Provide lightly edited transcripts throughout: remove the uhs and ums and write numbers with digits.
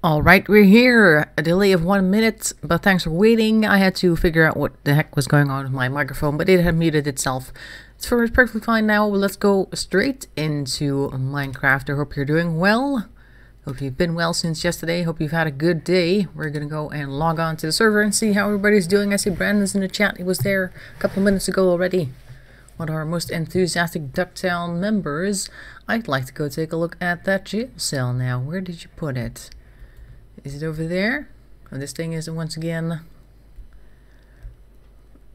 Alright, we're here. A delay of 1 minute, but thanks for waiting. I had to figure out what the heck was going on with my microphone, but it had muted itself. It's perfectly fine now. Let's go straight into Minecraft. I hope you're doing well. Hope you've been well since yesterday. Hope you've had a good day. We're gonna go and log on to the server and see how everybody's doing. I see Brandon's in the chat. He was there a couple of minutes ago already. One of our most enthusiastic DuckTown members. I'd like to go take a look at that jail cell now. Where did you put it? Is it over there? Oh, this thing is once again...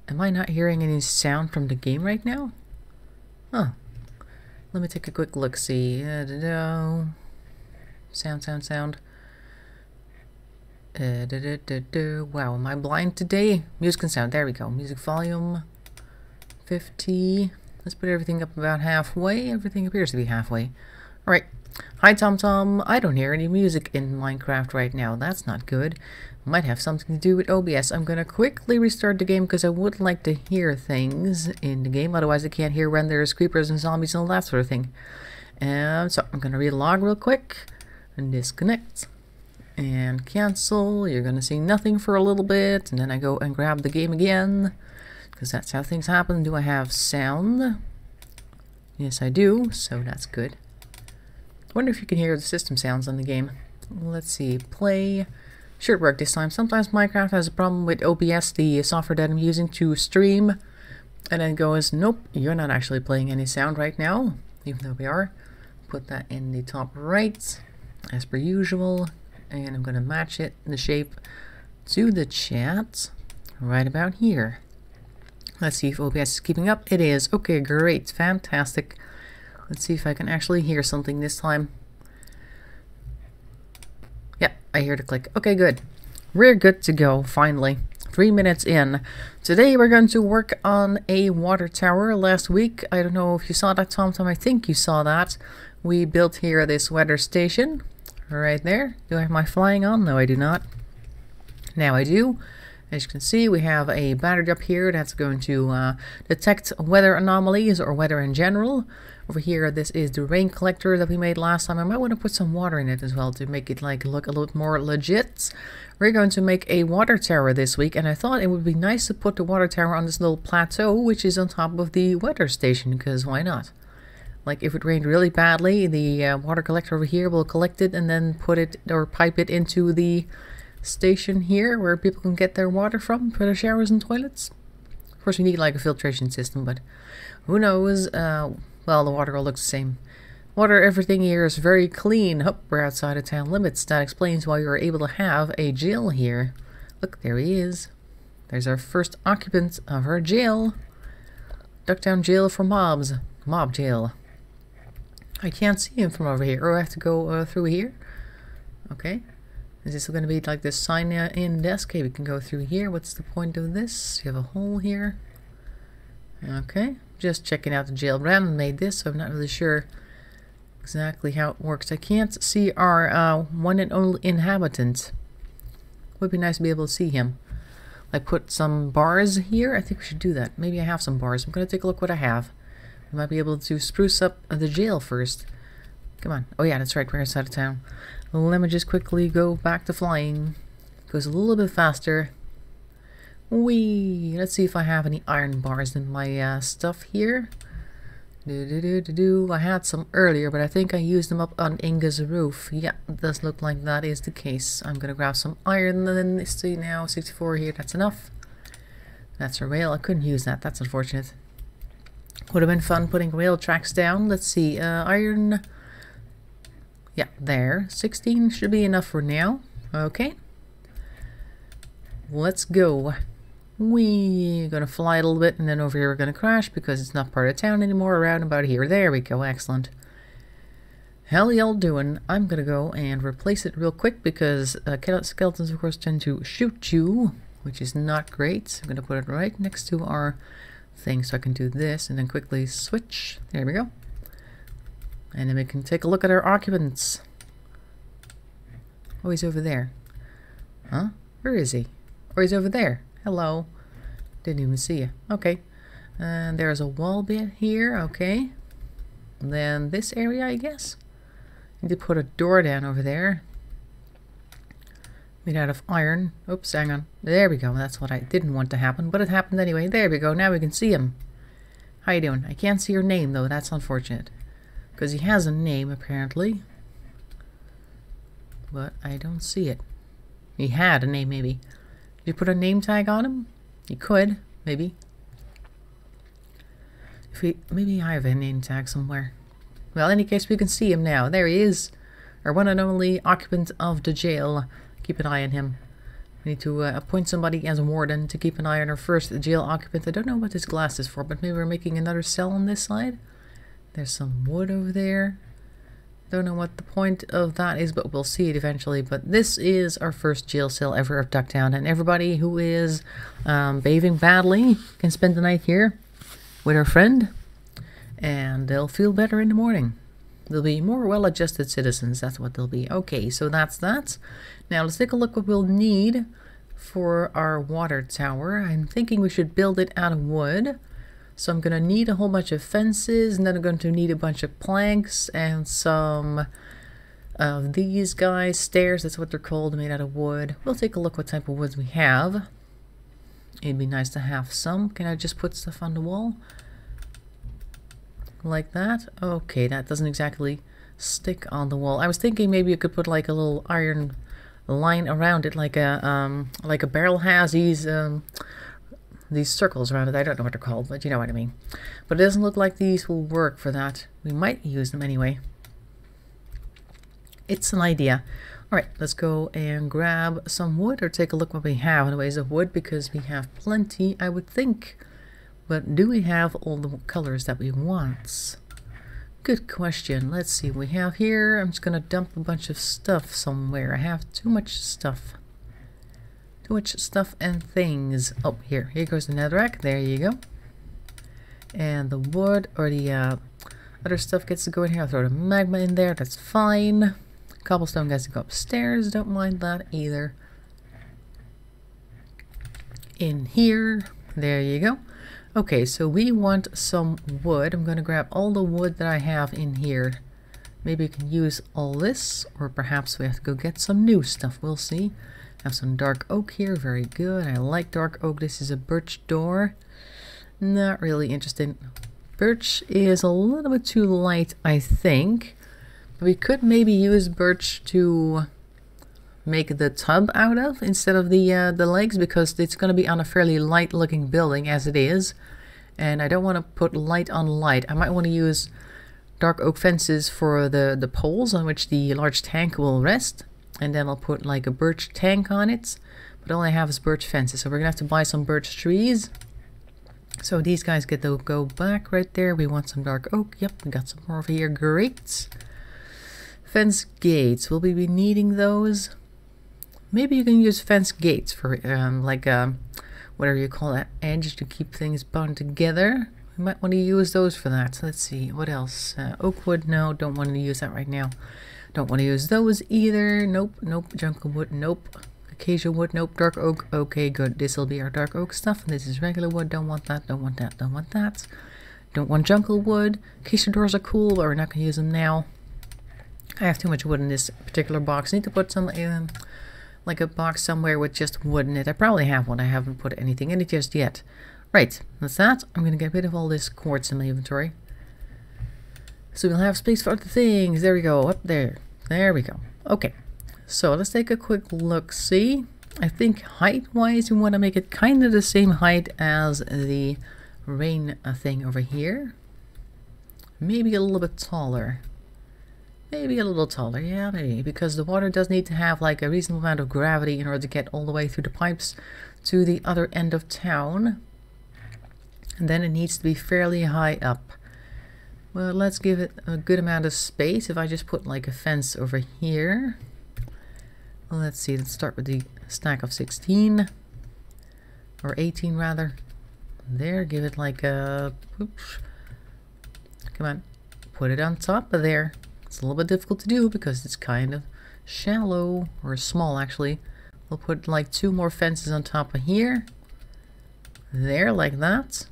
Am I not hearing any sound from the game right now? Huh. Let me take a quick look-see. Sound. Wow, am I blind today? Music and sound. There we go. Music volume 50. Let's put everything up about halfway. Everything appears to be halfway. Alright. Hi TomTom. I don't hear any music in Minecraft right now. That's not good. Might have something to do with OBS. I'm gonna quickly restart the game because I would like to hear things in the game. Otherwise I can't hear when there's creepers and zombies and all that sort of thing. So I'm gonna relog real quick and disconnect and cancel. You're gonna see nothing for a little bit and then I go and grab the game again because that's how things happen. Do I have sound? Yes I do, so that's good. I wonder if you can hear the system sounds on the game. Let's see, play. Should work this time. Sometimes Minecraft has a problem with OBS, the software that I'm using to stream. And then goes, nope, you're not actually playing any sound right now. Even though we are. Put that in the top right, as per usual. And I'm going to match it, the shape, to the chat. Right about here. Let's see if OBS is keeping up. It is. Okay, great. Fantastic. Let's see if I can actually hear something this time. Yep, I hear the click. Okay, good. We're good to go, finally. 3 minutes in. Today we're going to work on a water tower. Last week, I don't know if you saw that, TomTom. I think you saw that. We built here this weather station. Right there. Do I have my flying on? No, I do not. Now I do. As you can see, we have a battery up here that's going to detect weather anomalies or weather in general. Over here, this is the rain collector that we made last time. I might want to put some water in it as well to make it look a little bit more legit. We're going to make a water tower this week, and I thought it would be nice to put the water tower on this little plateau, which is on top of the weather station, because why not? Like if it rained really badly, the water collector over here will collect it and then put it or pipe it into the station here where people can get their water from for their showers and toilets. Of course, we need like a filtration system, but who knows? Well, the water all looks the same. Water, everything here is very clean. Oh, we're outside of town limits. That explains why we were able to have a jail here. Look, there he is. There's our first occupant of our jail. DuckTown jail for mobs. Mob jail. I can't see him from over here. Oh, I have to go through here? Okay. Is this going to be like this sign-in desk? Okay, we can go through here. What's the point of this? You have a hole here. Okay. Just checking out the jail. Brandon made this, so I'm not really sure exactly how it works. I can't see our one and only inhabitant. Would be nice to be able to see him. Like put some bars here. I think we should do that. Maybe I have some bars. I'm going to take a look what I have. We might be able to spruce up the jail first. Come on. Oh yeah, that's right. We're inside of town. Let me just quickly go back to flying. Goes a little bit faster. Whee! Let's see if I have any iron bars in my stuff here. I had some earlier, but I think I used them up on Inga's roof. Yeah, it does look like that is the case. I'm gonna grab some iron and then see now 64 here. That's enough. That's a rail. I couldn't use that. That's unfortunate. Would have been fun putting rail tracks down. Let's see. Iron. Yeah, there. 16 should be enough for now. Okay. Let's go. We're gonna fly a little bit and then over here we're gonna crash because it's not part of town anymore. Around about here. There we go. Excellent. How y'all doing? I'm gonna go and replace it real quick because skeletons of course tend to shoot you, which is not great. I'm gonna put it right next to our thing so I can do this and then quickly switch. There we go. And then we can take a look at our occupants. Oh, he's over there. Huh? Where is he? Oh, he's over there. Hello. Didn't even see you. Okay. And there's a wall bit here. Okay. And then this area, I guess. Need to put a door down over there. Made out of iron. Oops, hang on. There we go. That's what I didn't want to happen, but it happened anyway. There we go. Now we can see him. How you doing? I can't see your name, though. That's unfortunate. Because he has a name, apparently. But I don't see it. He had a name, maybe. Did you put a name tag on him? You could, maybe. Maybe I have a name tag somewhere. Well, in any case, we can see him now. There he is. Our one and only occupant of the jail. Keep an eye on him. We need to appoint somebody as a warden to keep an eye on our first jail occupant. I don't know what this glass is for, but maybe we're making another cell on this side. There's some wood over there. Don't know what the point of that is, but we'll see it eventually. But this is our first jail cell ever of DuckTown, and everybody who is behaving badly can spend the night here with our friend, and they'll feel better in the morning. They'll be more well-adjusted citizens. That's what they'll be. Okay, so that's that. Now let's take a look what we'll need for our water tower. I'm thinking we should build it out of wood. So I'm going to need a whole bunch of fences, and then I'm going to need a bunch of planks and some of these guys, stairs, that's what they're called, made out of wood. We'll take a look what type of woods we have. It'd be nice to have some. Can I just put stuff on the wall? Like that? Okay, that doesn't exactly stick on the wall. I was thinking maybe you could put like a little iron line around it, like a barrel has these circles around it. I don't know what they're called, but you know what I mean. But it doesn't look like these will work for that. We might use them anyway. It's an idea. Alright, let's go and grab some wood, or take a look what we have in the ways of wood, because we have plenty, I would think. But do we have all the colors that we want? Good question. Let's see what we have here. I'm just going to dump a bunch of stuff somewhere. I have too much stuff. Too much stuff and things. Oh, here goes the netherrack. There you go. And the wood, or the other stuff gets to go in here. I'll throw the magma in there. That's fine. Cobblestone gets to go upstairs. Don't mind that either. In here. There you go. Okay, so we want some wood. I'm going to grab all the wood that I have in here. Maybe we can use all this, or perhaps we have to go get some new stuff. We'll see. Have some dark oak here. Very good. I like dark oak. This is a birch door. Not really interested. Birch is a little bit too light, I think. But we could maybe use birch to make the tub out of instead of the legs, because it's going to be on a fairly light looking building as it is, and I don't want to put light on light. I might want to use dark oak fences for the poles on which the large tank will rest, and then I'll put like a birch tank on it, but all I have is birch fences, so we're gonna have to buy some birch trees. So these guys get to go back right there. We want some dark oak. Yep, we got some more over here. Great. Fence gates, will we be needing those? Maybe you can use fence gates for whatever you call that edge to keep things bound together. We might want to use those for that. Let's see, what else? Oak wood, no, don't want to use that right now. Don't want to use those either. Nope, nope. Jungle wood, nope. Acacia wood, nope. Dark oak, okay, good. This will be our dark oak stuff, and this is regular wood. Don't want that, don't want that, don't want that. Don't want jungle wood. Acacia doors are cool, but we're not going to use them now. I have too much wood in this particular box. I need to put some like a box somewhere with just wood in it. I probably have one. I haven't put anything in it just yet. Right, that's that. I'm going to get rid of all this quartz in my inventory, so we'll have space for other things. There we go. Up there. There we go. Okay, so let's take a quick look. See, I think height-wise, we want to make it kind of the same height as the rain thing over here. Maybe a little bit taller. Maybe a little taller, yeah, maybe, because the water does need to have like a reasonable amount of gravity in order to get all the way through the pipes to the other end of town. And then it needs to be fairly high up. Well, let's give it a good amount of space. If I just put like a fence over here. Well, let's see, let's start with the stack of 16. Or 18 rather. There, give it like a... Oops. Come on, put it on top of there. It's a little bit difficult to do because it's kind of shallow, or small actually. We'll put like 2 more fences on top of here. There, like that.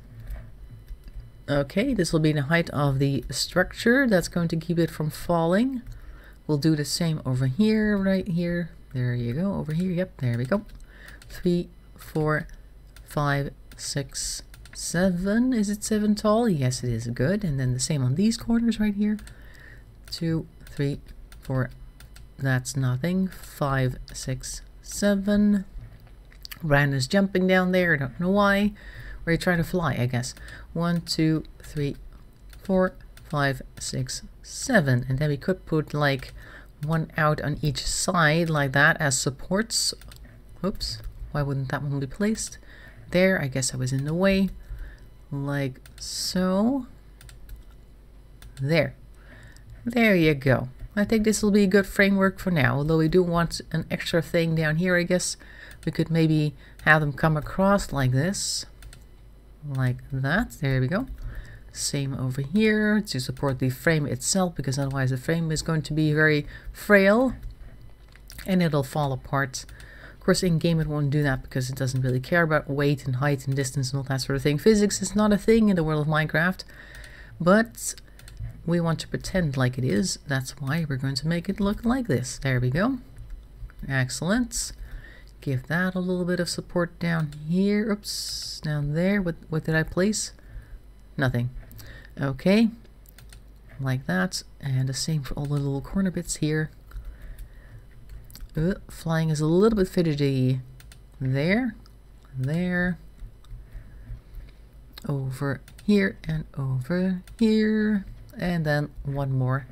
Okay, this will be the height of the structure. That's going to keep it from falling. We'll do the same over here, right here. There you go. Over here. Yep, there we go. 3, 4, 5, 6, 7. Is it 7 tall? Yes, it is. Good. And then the same on these corners right here. 2, 3, 4. That's nothing. 5, 6, 7. Brandon's jumping down there. I don't know why. Or you're trying to fly, I guess. 1, 2, 3, 4, 5, 6, 7. And then we could put like one out on each side like that as supports. Oops. Why wouldn't that one be placed? There. I guess I was in the way. Like so. There. There you go. I think this will be a good framework for now. Although we do want an extra thing down here, I guess. We could maybe have them come across like this. Like that. There we go. Same over here to support the frame itself, because otherwise the frame is going to be very frail and it'll fall apart. Of course, in game it won't do that because it doesn't really care about weight and height and distance and all that sort of thing. Physics is not a thing in the world of Minecraft, but we want to pretend like it is. That's why we're going to make it look like this. There we go. Excellent. Give that a little bit of support down here. Oops, down there. What did I place? Nothing. Okay, like that, and the same for all the little corner bits here. Flying is a little bit fidgety. There, there, over here and over here, and then one more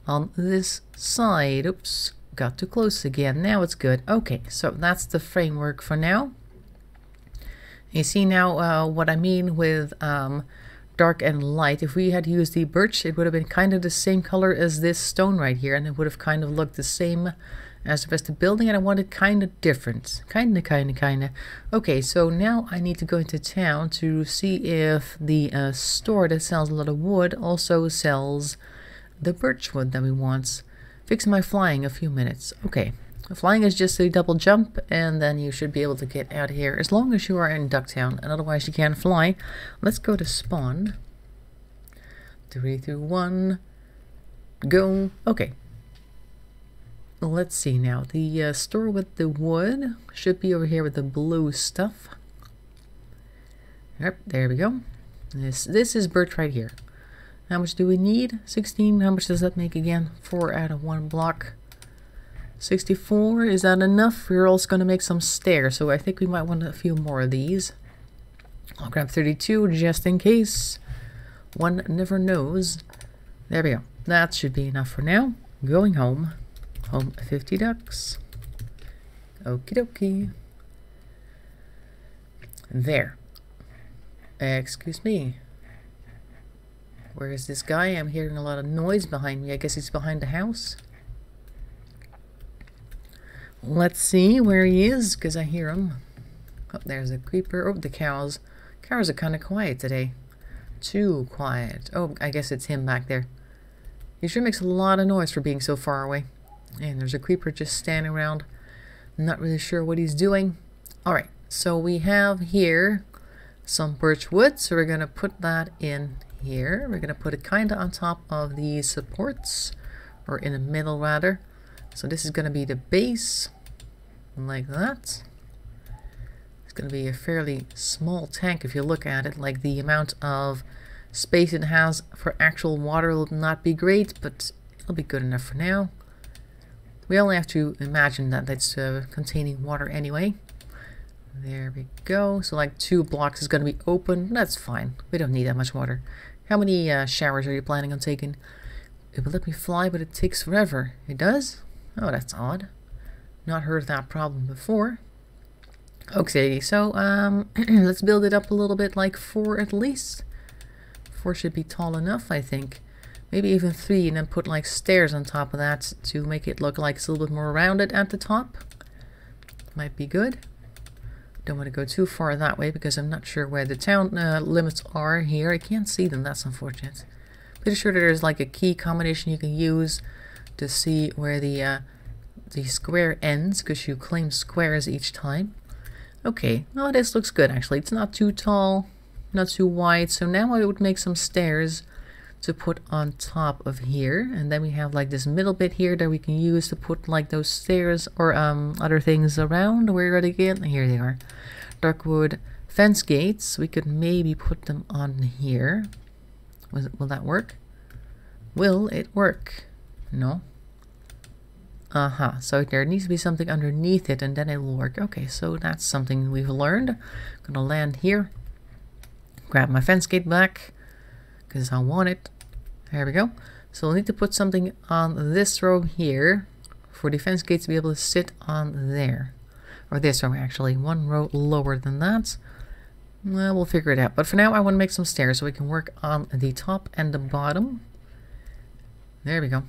on this side. Oops, got too close again. Now it's good. Okay, so that's the framework for now. You see now what I mean with dark and light. If we had used the birch, it would have been kind of the same color as this stone right here, and it would have kind of looked the same as the rest of the building, and I want it kind of different. Kind of. Okay, so now I need to go into town to see if the store that sells a lot of wood also sells the birch wood that we want. Fix my flying a few minutes. Okay. Flying is just a double jump, and then you should be able to get out of here as long as you are in DuckTown, and otherwise you can't fly. Let's go to spawn. 3, 2, 1, go. Okay. Let's see now. The store with the wood should be over here with the blue stuff. Yep, there we go. This is birch right here. How much do we need? 16. How much does that make again? 4 out of 1 block. 64, is that enough? We're also going to make some stairs, so I think we might want a few more of these. I'll grab 32 just in case. One never knows. There we go. That should be enough for now. Going home. Home 50 ducks. Okie dokie. There. Excuse me. Where is this guy? I'm hearing a lot of noise behind me. I guess he's behind the house. Let's see where he is, because I hear him. Oh, there's a creeper. Oh, the cows. Cows are kind of quiet today. Too quiet. Oh, I guess it's him back there. He sure makes a lot of noise for being so far away. And there's a creeper just standing around. Not really sure what he's doing. Alright, so we have here some birch wood. So we're going to put that in here. We're going to put it kind of on top of these supports. Or in the middle, rather. So this is going to be the base, like that. It's going to be a fairly small tank if you look at it. Like the amount of space it has for actual water will not be great, but it'll be good enough for now. We only have to imagine that it's containing water anyway. There we go. So like 2 blocks is going to be open. That's fine. We don't need that much water. How many showers are you planning on taking? It will let me fly, but it takes forever. It does? Oh, that's odd. Not heard that problem before. Okay, so let's build it up a little bit, like 4 at least. 4 should be tall enough, I think. Maybe even 3, and then put like stairs on top of that to make it look like it's a little bit more rounded at the top. Might be good. Don't want to go too far that way because I'm not sure where the town limits are here. I can't see them, that's unfortunate. Pretty sure there's like a key combination you can use to see where the square ends, because you claim squares each time. Okay, oh, this looks good actually. It's not too tall, not too wide. So now I would make some stairs to put on top of here, and then we have like this middle bit here that we can use to put like those stairs or other things around. Where are they again? Here they are. Dark wood fence gates. We could maybe put them on here. Will that work? Will it work? No. So there needs to be something underneath it and then it will work. Okay, so that's something we've learned. I'm gonna land here. Grab my fence gate back because I want it. There we go. So we'll need to put something on this row here for the fence gate to be able to sit on there. Or this row actually, one row lower than that. Well, we'll figure it out. But for now I want to make some stairs so we can work on the top and the bottom. There we go.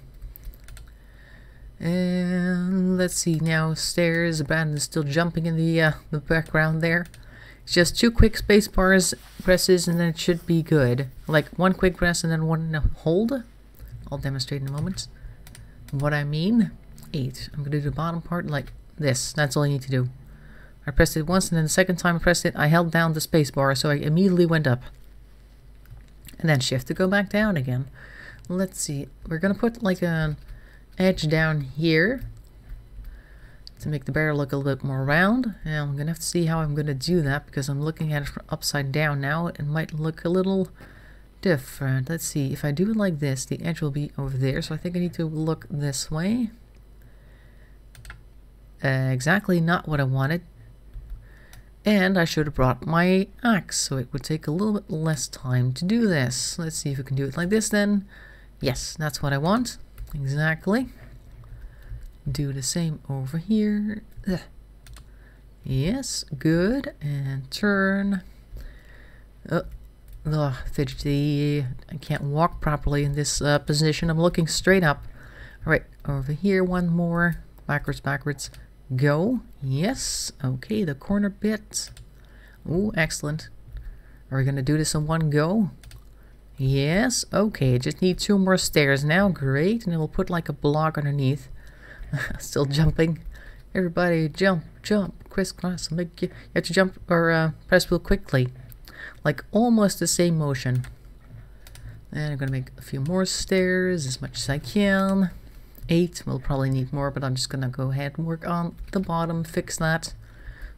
And let's see now, stairs. Brandon's still jumping in the background there. It's just 2 quick space bars presses and then it should be good. Like 1 quick press and then 1 hold. I'll demonstrate in a moment what I mean. 8. I'm going to do the bottom part like this. That's all I need to do. I pressed it once and then the second time I pressed it, I held down the space bar so I immediately went up. And then shift to go back down again. Let's see. We're going to put like an edge down here to make the barrel look a little bit more round. And I'm going to have to see how I'm going to do that because I'm looking at it from upside down now. It might look a little different. Let's see. If I do it like this, the edge will be over there. So I think I need to look this way. Exactly not what I wanted. And I should have brought my axe, so it would take a little bit less time to do this. Let's see if we can do it like this then. Yes, that's what I want. Exactly. Do the same over here. Ugh. Yes, good. And turn. Fidgety. I can't walk properly in this position. I'm looking straight up. Alright, over here, one more. Backwards, backwards. Go. Yes. Okay, the corner bit. Oh, excellent. Are we going to do this in one go? Yes. Okay, just need 2 more stairs now. Great. And then we'll put like a block underneath. Still jumping. Everybody jump, jump, crisscross. You have to jump or press real quickly. Like almost the same motion. And I'm going to make a few more stairs as much as I can. 8. We'll probably need more, but I'm just going to go ahead and work on the bottom. Fix that.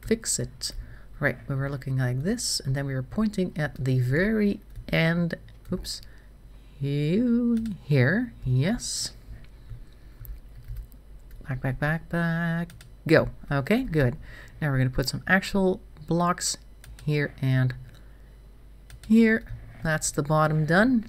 Fix it. Right, we were looking like this, and then we were pointing at the very end. Oops. Here. Yes. Back, back, back, back. Go. Okay, good. Now we're going to put some actual blocks here and here. That's the bottom done.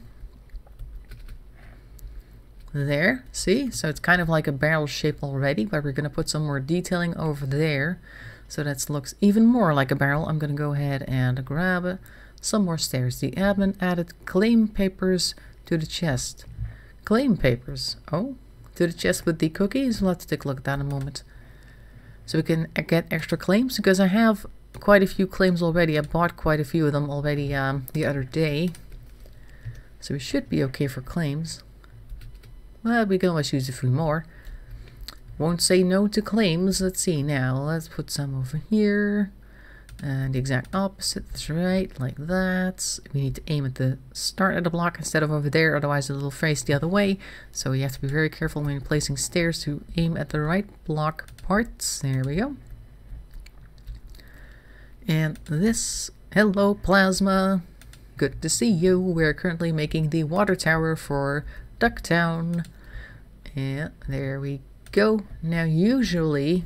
There, see? So it's kind of like a barrel shape already, but we're going to put some more detailing over there so that looks even more like a barrel. I'm going to go ahead and grab some more stairs. The admin added claim papers to the chest. Claim papers? Oh, to the chest with the cookies? Let's take a look at that in a moment. So we can get extra claims because I have quite a few claims already. I bought quite a few of them already the other day. So we should be okay for claims. Well, we can always use a few more. Won't say no to claims. Let's see now. Let's put some over here. And the exact opposite. That's right. Like that. We need to aim at the start of the block instead of over there. Otherwise it'll face the other way. So you have to be very careful when you're placing stairs to aim at the right block parts. There we go. And this. Hello, Plasma. Good to see you. We're currently making the water tower for DuckTown. And there we go. Now usually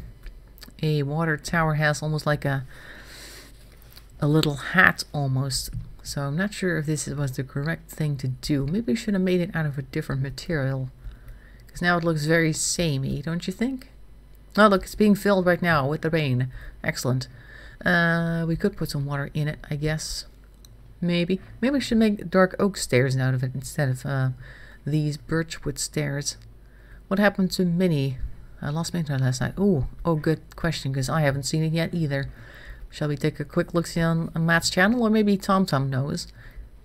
a water tower has almost like a little hat almost. So I'm not sure if this was the correct thing to do. Maybe I should have made it out of a different material. Because now it looks very samey, don't you think? Oh look, it's being filled right now with the rain. Excellent. We could put some water in it, I guess. Maybe we should make dark oak stairs out of it instead of these birchwood stairs. What happened to Minnie? I lost my internet last night. Oh, good question, because I haven't seen it yet either. Shall we take a quick look see on Matt's channel, or maybe TomTom knows?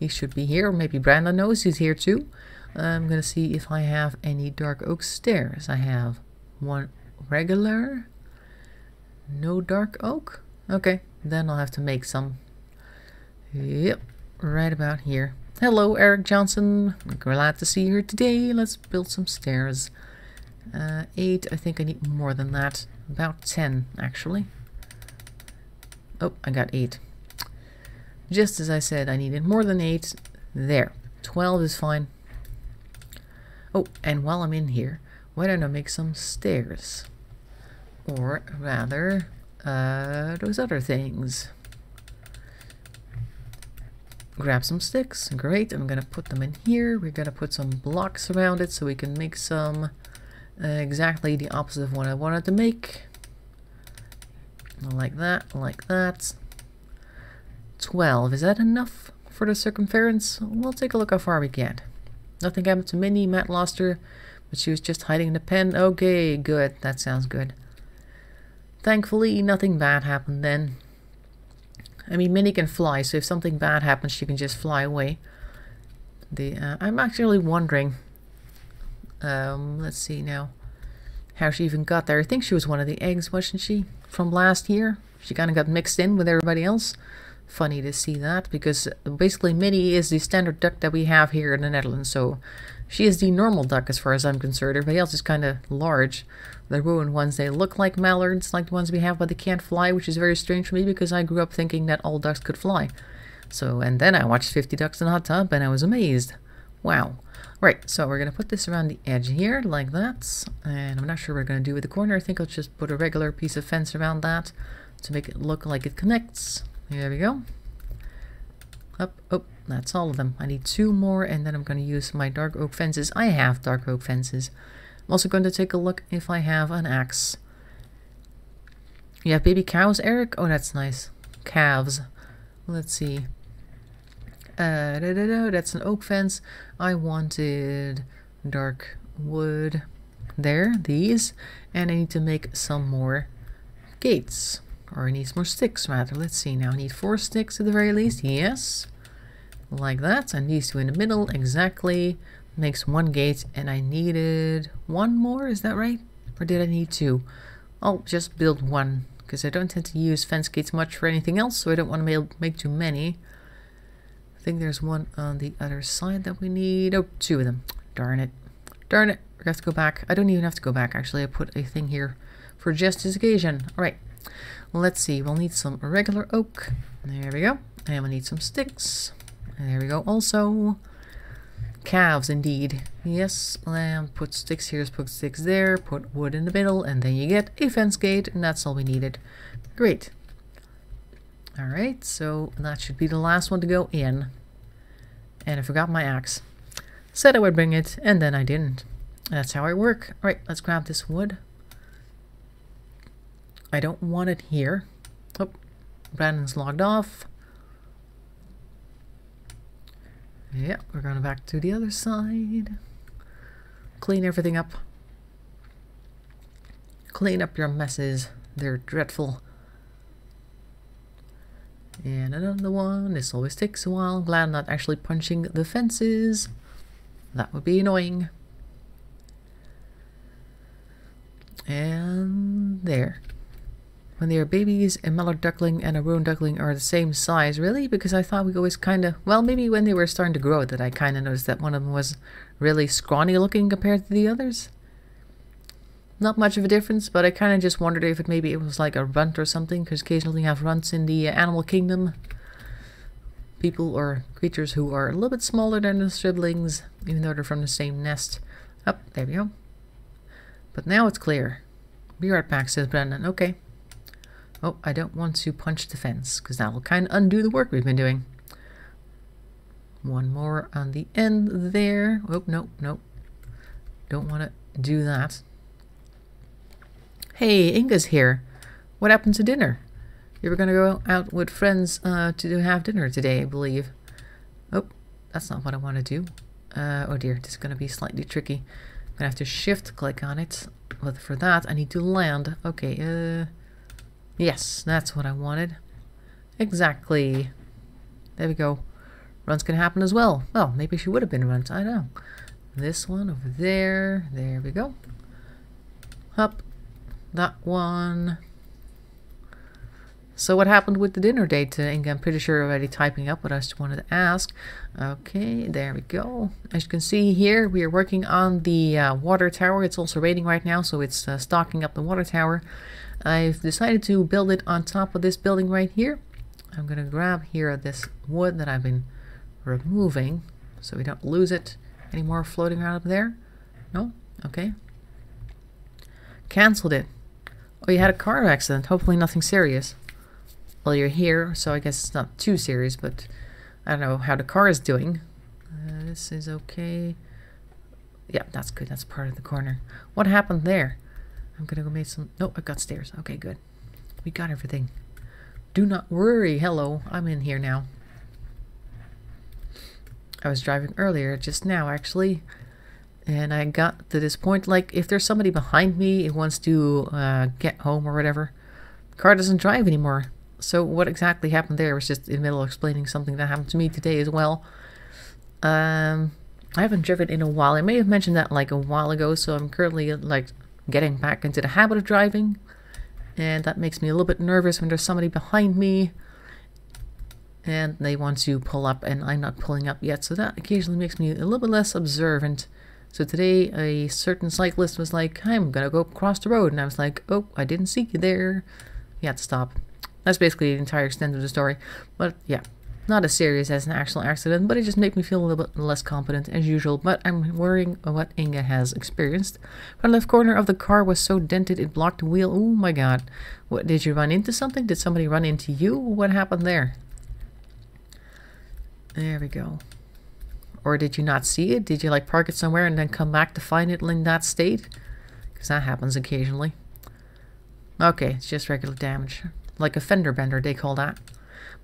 He should be here, or maybe Brandon knows. He's here too. I'm gonna see if I have any dark oak stairs. I have one regular. No dark oak. Okay, then I'll have to make some. Yep, right about here. Hello, Eric Johnson. Glad to see you here today. Let's build some stairs. 8. I think I need more than that. About 10, actually. Oh, I got 8. Just as I said, I needed more than 8. There. 12 is fine. Oh, and while I'm in here, why don't I make some stairs? Or rather, those other things. Grab some sticks. Great. I'm going to put them in here. We're going to put some blocks around it so we can make some exactly the opposite of what I wanted to make. Like that, like that. 12. Is that enough for the circumference? We'll take a look how far we get. Nothing happened to Minnie. Matt lost her, but she was just hiding in the pen. Okay, good. That sounds good. Thankfully, nothing bad happened then. I mean, Minnie can fly, so if something bad happens, she can just fly away. I'm actually wondering, let's see now, how she even got there. I think she was one of the eggs, wasn't she, from last year? She kind of got mixed in with everybody else. Funny to see that, because basically Minnie is the standard duck that we have here in the Netherlands, so she is the normal duck as far as I'm concerned. Everybody else is kind of large. The ruined ones, they look like mallards, like the ones we have, but they can't fly, which is very strange for me because I grew up thinking that all ducks could fly. So, and then I watched 50 Ducks in a Hot Tub and I was amazed. Wow. Right, so we're going to put this around the edge here, like that. And I'm not sure what we're going to do with the corner. I think I'll just put a regular piece of fence around that to make it look like it connects. There we go. Up, oh, that's all of them. I need 2 more, and then I'm going to use my dark oak fences. I have dark oak fences. I'm also going to take a look if I have an axe. You have baby cows, Eric? Oh, that's nice. Calves. Let's see. That's an oak fence. I wanted dark wood. There, these. And I need to make some more gates. Or I need some more sticks, rather. Let's see now. I need 4 sticks at the very least. Yes. Like that. And these 2 in the middle. Exactly. Makes 1 gate. And I needed 1 more. Is that right? Or did I need 2? I'll just build 1. Because I don't tend to use fence gates much for anything else. So I don't want to make too many. I think there's 1 on the other side that we need. Oh, 2 of them. Darn it. Darn it. We have to go back. I don't even have to go back. Actually, I put a thing here for just this occasion. Alright. Let's see, we'll need some regular oak. There we go. And we'll need some sticks. And there we go. Also, calves indeed. Yes, and put sticks here, put sticks there, put wood in the middle, and then you get a fence gate, and that's all we needed. Great. Alright, so that should be the last one to go in. And I forgot my axe. Said I would bring it, and then I didn't. That's how I work. Alright, let's grab this wood. I don't want it here. Oh, Brandon's logged off. Yeah, we're going back to the other side. Clean everything up. Clean up your messes. They're dreadful. And another one. This always takes a while. Glad I'm not actually punching the fences. That would be annoying. And there. When they are babies, a mallard duckling and a roan duckling are the same size. Really? Because I thought we always kind of... Well, maybe when they were starting to grow that I kind of noticed that one of them was really scrawny looking compared to the others. Not much of a difference, but I kind of just wondered if maybe it was like a runt or something. Because occasionally you have runts in the animal kingdom. People or creatures who are a little bit smaller than their siblings, even though they're from the same nest. Oh, there we go. But now it's clear. Be right back, says Brandon. Okay. Oh, I don't want to punch the fence, because that will kind of undo the work we've been doing. 1 more on the end there. Oh, no, no. Don't want to do that. Hey, Inga's here. What happened to dinner? You were going to go out with friends to have dinner today, I believe. Oh, that's not what I want to do. Oh dear, this is going to be slightly tricky. I'm going to have to shift-click on it. But for that, I need to land. Okay, yes, that's what I wanted. Exactly. There we go. Runs can happen as well. Well, maybe she would have been runs. I don't know. This one over there. There we go. Up. That one. So what happened with the dinner date? Inga, I'm pretty sure already typing up, but I just wanted to ask. Okay, there we go. As you can see here, we are working on the water tower. It's also raining right now, so it's stocking up the water tower. I've decided to build it on top of this building right here. I'm going to grab here this wood that I've been removing so we don't lose it anymore floating around up there. No? Okay. Cancelled it. Oh, you had a car accident. Hopefully nothing serious. Well, you're here, so I guess it's not too serious, but I don't know how the car is doing. This is okay. Yeah, that's good. That's part of the corner. What happened there? I'm gonna go make some... No, I got stairs. Okay, good. We got everything. Do not worry. Hello, I'm in here now. I was driving earlier, just now, actually. And I got to this point, like, if there's somebody behind me who wants to get home or whatever, the car doesn't drive anymore. So what exactly happened there was just in the middle of explaining something that happened to me today as well. I haven't driven in a while. I may have mentioned that like a while ago, so I'm currently like getting back into the habit of driving. And that makes me a little bit nervous when there's somebody behind me and they want to pull up and I'm not pulling up yet. So that occasionally makes me a little bit less observant. So today a certain cyclist was like, I'm gonna go across the road. And I was like, oh, I didn't see you there. You had to stop. That's basically the entire extent of the story. But yeah, not as serious as an actual accident, but it just made me feel a little bit less confident as usual. But I'm worrying what Inga has experienced. The left corner of the car was so dented it blocked the wheel. Oh my god. What, did you run into something? Did somebody run into you? What happened there? There we go. Or did you not see it? Did you like park it somewhere and then come back to find it in that state? Because that happens occasionally. Okay, it's just regular damage. Like a fender bender, they call that.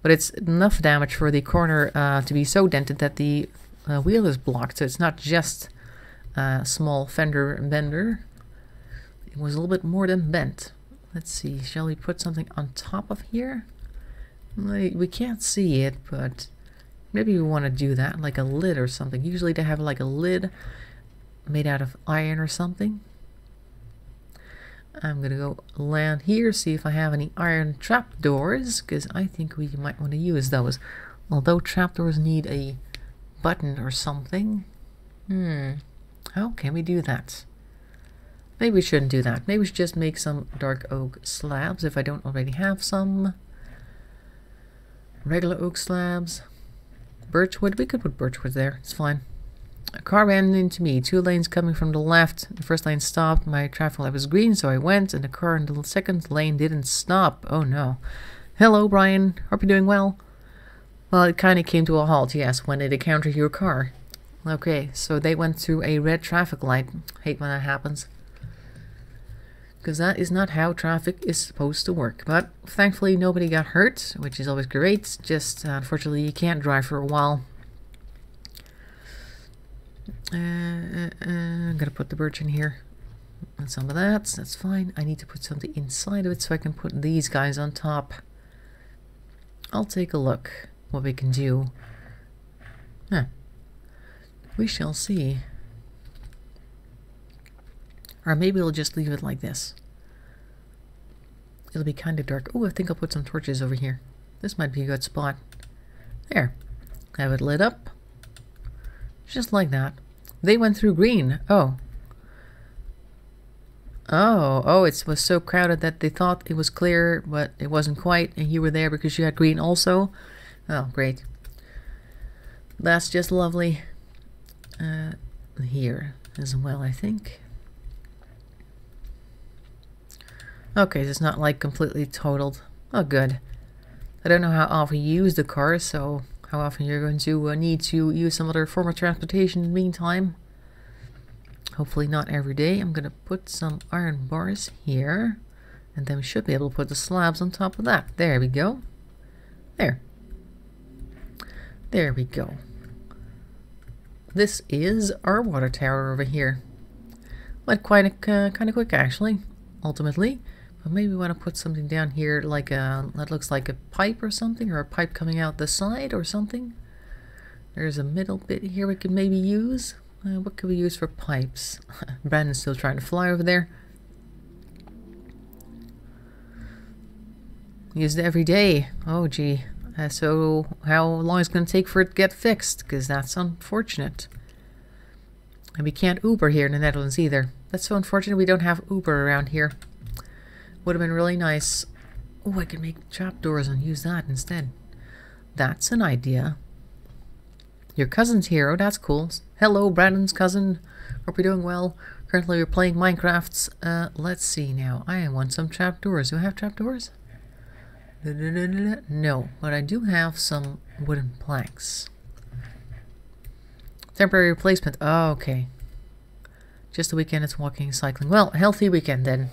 But it's enough damage for the corner to be so dented that the wheel is blocked. So it's not just a small fender bender. It was a little bit more than bent. Let's see, shall we put something on top of here? We can't see it, but maybe we want to do that, like a lid or something. Usually they have like a lid made out of iron or something. I'm gonna go land here, see if I have any iron trapdoors, because I think we might want to use those. Although trapdoors need a button or something. How can we do that? Maybe we shouldn't do that. Maybe we should just make some dark oak slabs if I don't already have some. Regular oak slabs. Birchwood, we could put birchwood there, it's fine. A car ran into me, 2 lanes coming from the left. The first lane stopped, my traffic light was green, so I went, and the car in the second lane didn't stop. Oh no. Hello, Brian. Hope you're doing well. Well, it kind of came to a halt, yes, when it encountered your car. Okay, so they went through a red traffic light. Hate when that happens. Because that is not how traffic is supposed to work. But thankfully nobody got hurt, which is always great. Just unfortunately you can't drive for a while. I'm gonna put the birch in here. And some of that, that's fine. I need to put something inside of it so I can put these guys on top. I'll take a look what we can do. We shall see. Or maybe we'll just leave it like this. It'll be kind of dark. Oh, I think I'll put some torches over here. This might be a good spot. There. Have it lit up. Just like that. They went through green. Oh. Oh, it was so crowded that they thought it was clear, but it wasn't quite. And you were there because you had green also. Oh, great. That's just lovely. Here as well, I think. Okay, so it's not like completely totaled. Oh, good. I don't know how often you use the car, so how often you're going to need to use some other form of transportation in the meantime. Hopefully not every day. I'm going to put some iron bars here. And then we should be able to put the slabs on top of that. There we go. There. There we go. This is our water tower over here. Went quite kind of quick actually, ultimately. But maybe we want to put something down here like a, that looks like a pipe or something, or a pipe coming out the side or something. There's a middle bit here we could maybe use. What could we use for pipes? Brandon's still trying to fly over there. Use it every day. Oh, gee. So how long is it going to take for it to get fixed? Because that's unfortunate. And we can't Uber here in the Netherlands either. That's so unfortunate we don't have Uber around here. Would have been really nice. Oh, I can make trapdoors and use that instead. That's an idea. Your cousin's here. Oh, that's cool. Hello, Brandon's cousin. Hope you're doing well. Currently we're playing Minecraft. Let's see now. I want some trapdoors. Do I have trapdoors? No, but I do have some wooden planks. Temporary replacement. Oh, okay. Just a weekend, it's walking and cycling. Well, healthy weekend then.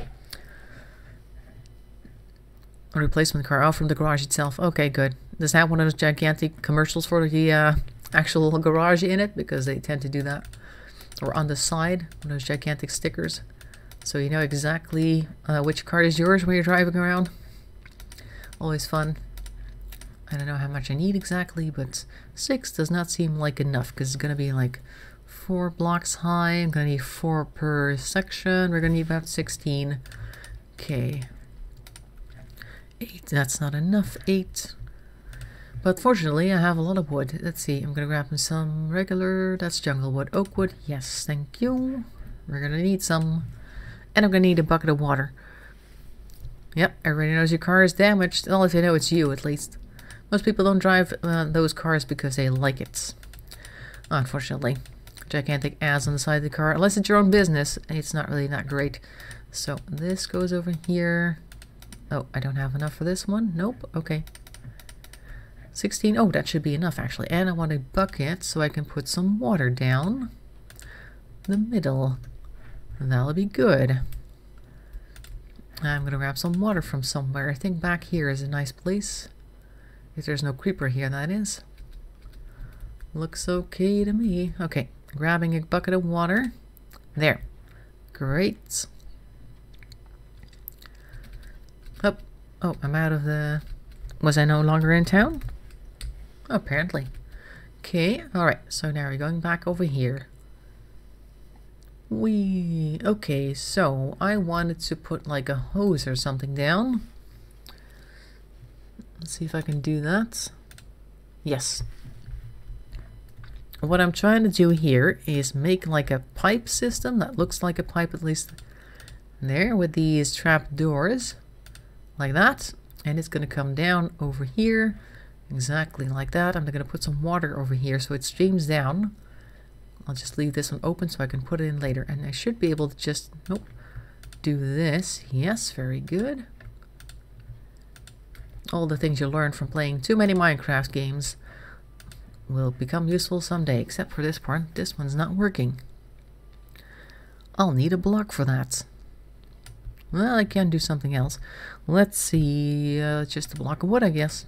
A replacement car. Oh, from the garage itself. Okay, good. Does it have one of those gigantic commercials for the actual garage in it? Because they tend to do that. Or on the side, one of those gigantic stickers. So you know exactly which car is yours when you're driving around. Always fun. I don't know how much I need exactly, but 6 does not seem like enough because it's going to be like 4 blocks high. I'm going to need 4 per section. We're going to need about 16. Okay. 8, that's not enough. 8. But fortunately, I have a lot of wood. Let's see, I'm going to grab some regular, that's jungle wood. Oak wood, yes, thank you. We're going to need some. And I'm going to need a bucket of water. Yep, everybody knows your car is damaged. Well, if they know it's you, at least. Most people don't drive those cars because they like it. Unfortunately. Gigantic ass on the side of the car. Unless it's your own business, it's not really that great. So this goes over here. Oh, I don't have enough for this one. Nope, okay. 16. Oh, that should be enough, actually. And I want a bucket so I can put some water down the middle. That'll be good. I'm going to grab some water from somewhere. I think back here is a nice place. If there's no creeper here, that is. Looks okay to me. Okay, grabbing a bucket of water. There. Great. Up. Oh, I'm out of the... Was I no longer in town? Apparently. Okay, alright. So now we're going back over here. Okay, so I wanted to put like a hose or something down. Let's see if I can do that. Yes. What I'm trying to do here is make like a pipe system that looks like a pipe, at least there, with these trap doors like that. And it's going to come down over here exactly like that. I'm going to put some water over here so it streams down. I'll just leave this one open so I can put it in later. And I should be able to just, nope, do this. Yes, very good. All the things you learn from playing too many Minecraft games will become useful someday, except for this part. This one's not working. I'll need a block for that. Well, I can do something else. Let's see, just a block of wood, I guess.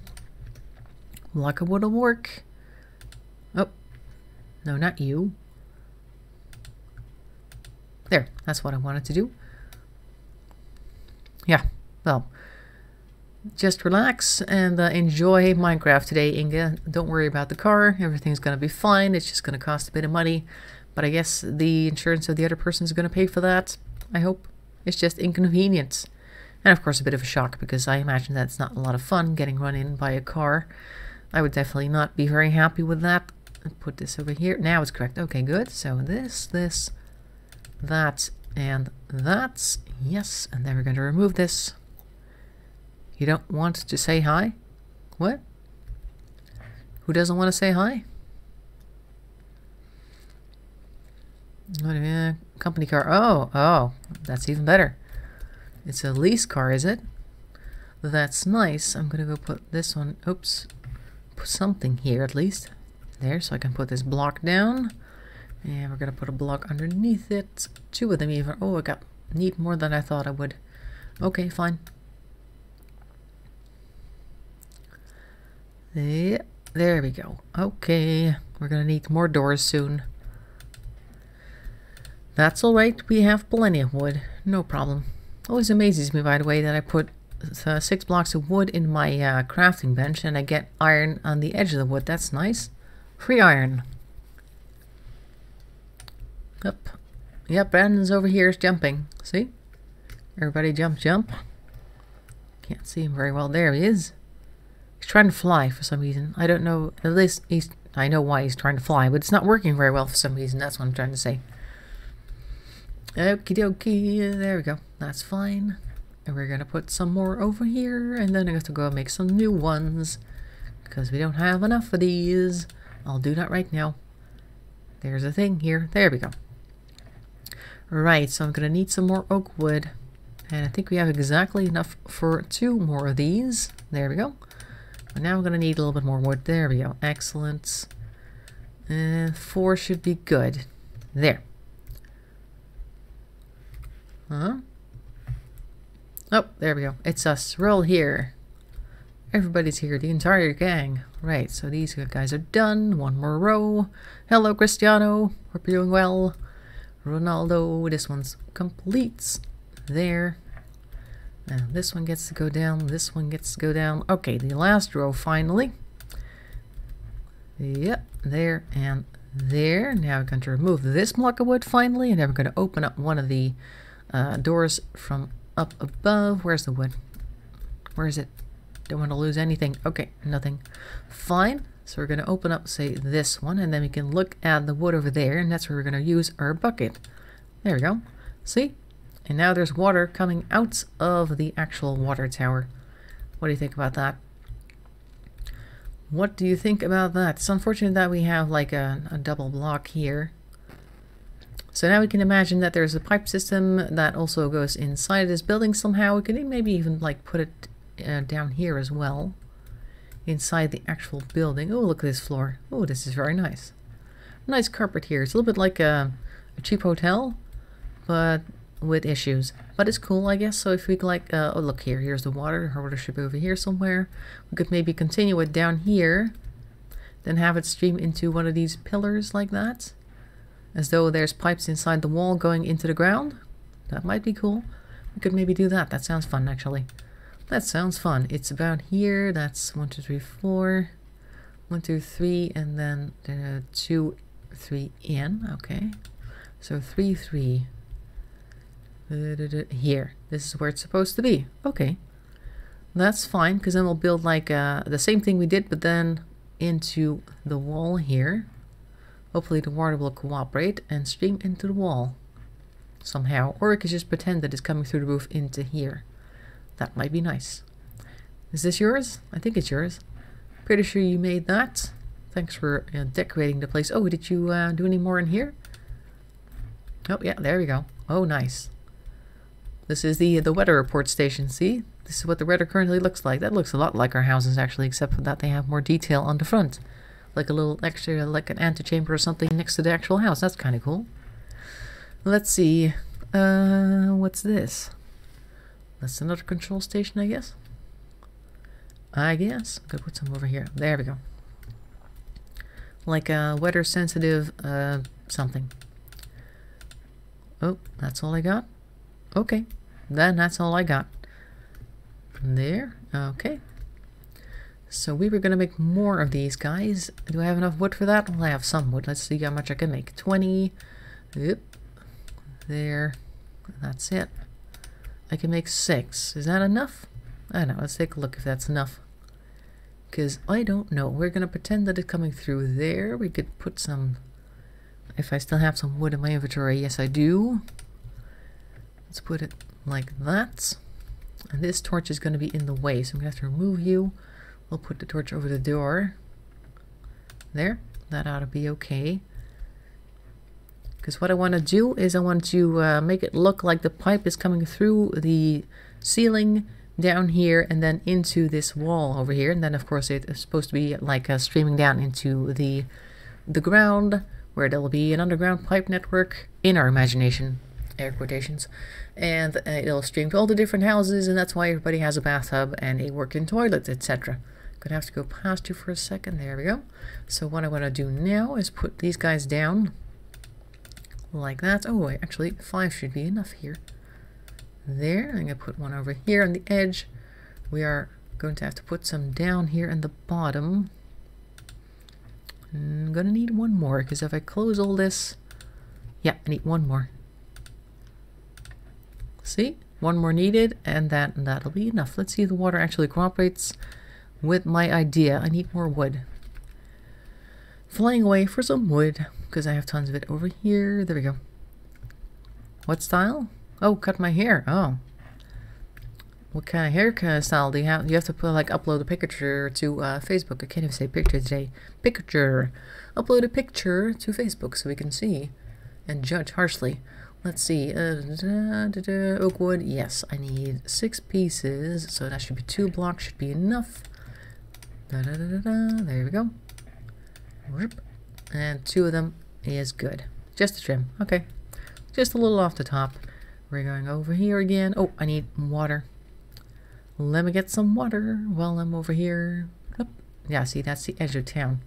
Block of wood will work. Oh, no, not you. There, that's what I wanted to do. Yeah, well, just relax and enjoy Minecraft today, Inga. Don't worry about the car. Everything's going to be fine. It's just going to cost a bit of money. But I guess the insurance of the other person is going to pay for that, I hope. It's just inconvenience. And of course a bit of a shock, because I imagine that's not a lot of fun getting run in by a car. I would definitely not be very happy with that. I'll put this over here. Now it's correct. Okay, good. So this, that, and that. Yes, and then we're going to remove this. You don't want to say hi? What? Who doesn't want to say hi? Company car. Oh, that's even better. It's a lease car, is it? That's nice. I'm gonna go put this one. Oops. Put something here at least. There, so I can put this block down. And we're gonna put a block underneath it. 2 of them even. Oh, I need more than I thought I would. Okay, fine. Yeah, there we go. Okay, we're gonna need more doors soon. That's alright, we have plenty of wood. No problem. Always amazes me, by the way, that I put 6 blocks of wood in my crafting bench and I get iron on the edge of the wood. That's nice. Free iron. Yep, Brandon's over here is jumping. See? Everybody jump, jump. Can't see him very well. There he is. He's trying to fly for some reason. I don't know. At least I know why he's trying to fly, but it's not working very well for some reason. That's what I'm trying to say. Okie dokie. There we go. That's fine. And we're going to put some more over here. And then I have to go make some new ones. Because we don't have enough of these. I'll do that right now. There's a thing here. There we go. Right, so I'm going to need some more oak wood. And I think we have exactly enough for 2 more of these. There we go. And now I'm going to need a little bit more wood. There we go. Excellent. 4 should be good. There. Oh, there we go. It's us. We're all here. Everybody's here. The entire gang. Right, so these guys are done. 1 more row. Hello, Cristiano. Hope you're doing well. Ronaldo. This one's complete. There. And this one gets to go down. This one gets to go down. Okay, the last row finally. Yep, there and there. Now we're going to remove this block of wood finally. And then we're going to open up one of the doors from up above. Where's the wood? Where is it? Don't want to lose anything. Okay, nothing. Fine. So we're going to open up, say, this one, and then we can look at the wood over there, and that's where we're going to use our bucket. There we go. See? And now there's water coming out of the actual water tower. What do you think about that? What do you think about that? It's unfortunate that we have like a double block here. So now we can imagine that there's a pipe system that also goes inside this building somehow. We can maybe even like put it down here as well, inside the actual building. Oh, look at this floor. Oh, this is very nice. Nice carpet here. It's a little bit like a cheap hotel, but with issues. But it's cool, I guess. So if we like, oh, look here. Here's the water. Our water should be over here somewhere. We could maybe continue it down here, then have it stream into one of these pillars like that, as though there's pipes inside the wall going into the ground. That might be cool. We could maybe do that. That sounds fun, actually. That sounds fun. It's about here. That's 1, 2, 3, 4. 1, 2, 3, and then 2, 3 in. Okay. So 3, 3. Here. This is where it's supposed to be. Okay. That's fine, because then we'll build like the same thing we did, but then into the wall here. Hopefully the water will cooperate and stream into the wall somehow. Or we could just pretend that it's coming through the roof into here. That might be nice. Is this yours? I think it's yours. Pretty sure you made that. Thanks for decorating the place. Oh, did you do any more in here? Oh, yeah, there we go. Oh, nice. This is the weather report station. See? This is what the weather currently looks like. That looks a lot like our houses, actually, except for that they have more detail on the front. Like a little extra, like an antechamber or something next to the actual house. That's kind of cool. Let's see. What's this? That's another control station, I guess. I'm gonna put some over here. There we go. Like a weather sensitive something. Oh, that's all I got? Okay. Then that's all I got. There. Okay. So we were gonna make more of these guys. Do I have enough wood for that? Well, I have some wood. Let's see how much I can make. 20. Yep. There. That's it. I can make 6. Is that enough? I don't know. Let's take a look if that's enough. Because I don't know. We're going to pretend that it's coming through there. We could put some... If I still have some wood in my inventory. Yes, I do. Let's put it like that. And this torch is going to be in the way. So I'm going to have to remove you. We'll put the torch over the door. There. That ought to be okay. Because what I want to do is I want to make it look like the pipe is coming through the ceiling down here and then into this wall over here. And then, of course, it's supposed to be like streaming down into the ground, where there will be an underground pipe network in our imagination, air quotations. And it'll stream to all the different houses, and that's why everybody has a bathtub and a working toilet, etc. Gonna have to go past you for a second. There we go. So what I want to do now is put these guys down. Like that. Oh, actually 5 should be enough here. There. I'm going to put one over here on the edge. We are going to have to put some down here in the bottom. I'm going to need one more, because if I close all this... Yeah, I need one more. See? One more needed, and that'll be enough. Let's see if the water actually cooperates with my idea. I need more wood. Flying away for some wood, because I have tons of it over here. There we go. What style? Oh, cut my hair. Oh. What kind of hair style do you have? You have to put, like, upload a picture to Facebook. I can't even say picture today. Picture. Upload a picture to Facebook so we can see and judge harshly. Let's see. Oak wood. Yes, I need 6 pieces. So that should be 2 blocks. Should be enough. There we go. And 2 of them is good. Just a trim. Okay. Just a little off the top. We're going over here again. Oh, I need water. Let me get some water while I'm over here. Oop. Yeah, see, that's the edge of town.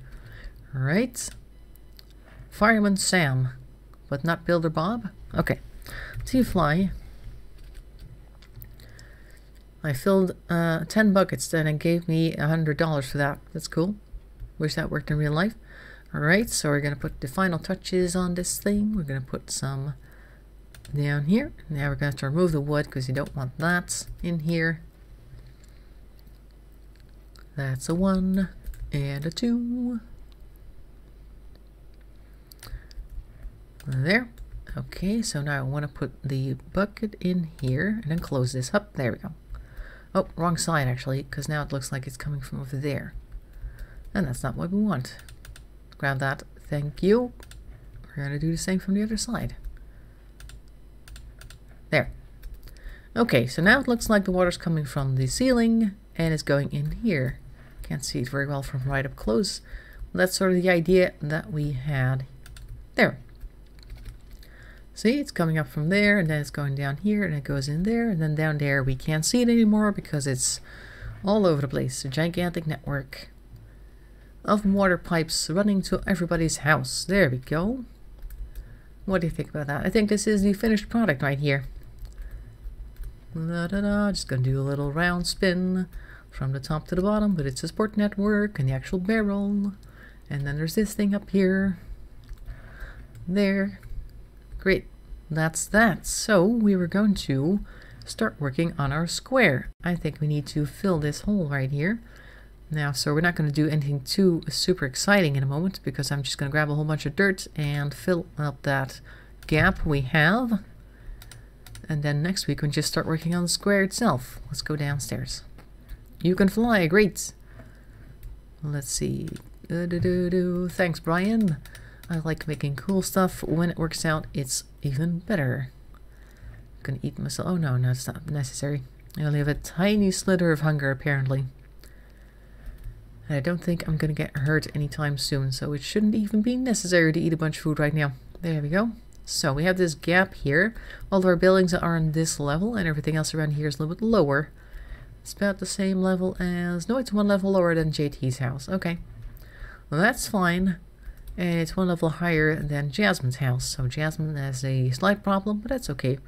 Alright. Fireman Sam. But not Builder Bob? Okay. So you fly. I filled 10 buckets then and gave me $100 for that. That's cool. Wish that worked in real life. Alright, so we're going to put the final touches on this thing. We're going to put some down here. Now we're going to have to remove the wood because you don't want that in here. That's a 1 and a 2. There. Okay, so now I want to put the bucket in here and then close this up. There we go. Oh, wrong side actually, because now it looks like it's coming from over there. And that's not what we want. Grab that. Thank you. We're going to do the same from the other side. There. Okay, so now it looks like the water's coming from the ceiling and it's going in here. Can't see it very well from right up close. That's sort of the idea that we had there. See, it's coming up from there, and then it's going down here, and it goes in there, and then down there we can't see it anymore because it's all over the place. A gigantic network of water pipes running to everybody's house. There we go. What do you think about that? I think this is the finished product right here. Just gonna do a little round spin from the top to the bottom, but it's a support network and the actual barrel. And then there's this thing up here. There. Great. That's that. So we were going to start working on our square. I think we need to fill this hole right here. Now, so we're not going to do anything too super exciting in a moment because I'm just going to grab a whole bunch of dirt and fill up that gap we have. And then next week we can just start working on the square itself. Let's go downstairs. You can fly. Great. Let's see. Thanks, Brian. I like making cool stuff. When it works out, it's even better. I'm gonna eat myself. Oh no, it's not necessary. I only have a tiny slither of hunger, apparently. And I don't think I'm gonna get hurt anytime soon, so it shouldn't even be necessary to eat a bunch of food right now. There we go. So we have this gap here. All of our buildings are on this level, and everything else around here is a little bit lower. It's about the same level as... No, it's 1 level lower than JT's house. Okay. Well, that's fine. And it's 1 level higher than Jasmine's house. So Jasmine has a slight problem, but that's okay.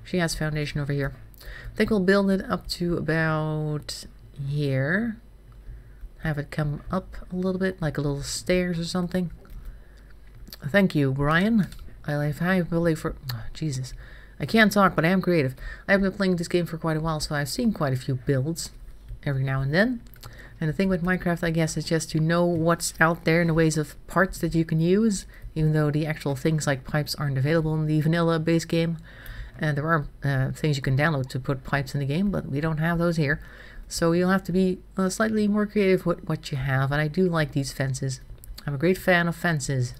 She has foundation over here. I think we'll build it up to about here. Have it come up a little bit, like a little stairs or something. Thank you, Brian. I believe for... Oh, Jesus. I can't talk, but I am creative. I have been playing this game for quite a while, so I've seen quite a few builds every now and then. And the thing with Minecraft, I guess, is just to know what's out there in the ways of parts that you can use, even though the actual things like pipes aren't available in the vanilla base game. And there are things you can download to put pipes in the game, but we don't have those here. So you'll have to be slightly more creative with what you have. And I do like these fences. I'm a great fan of fences.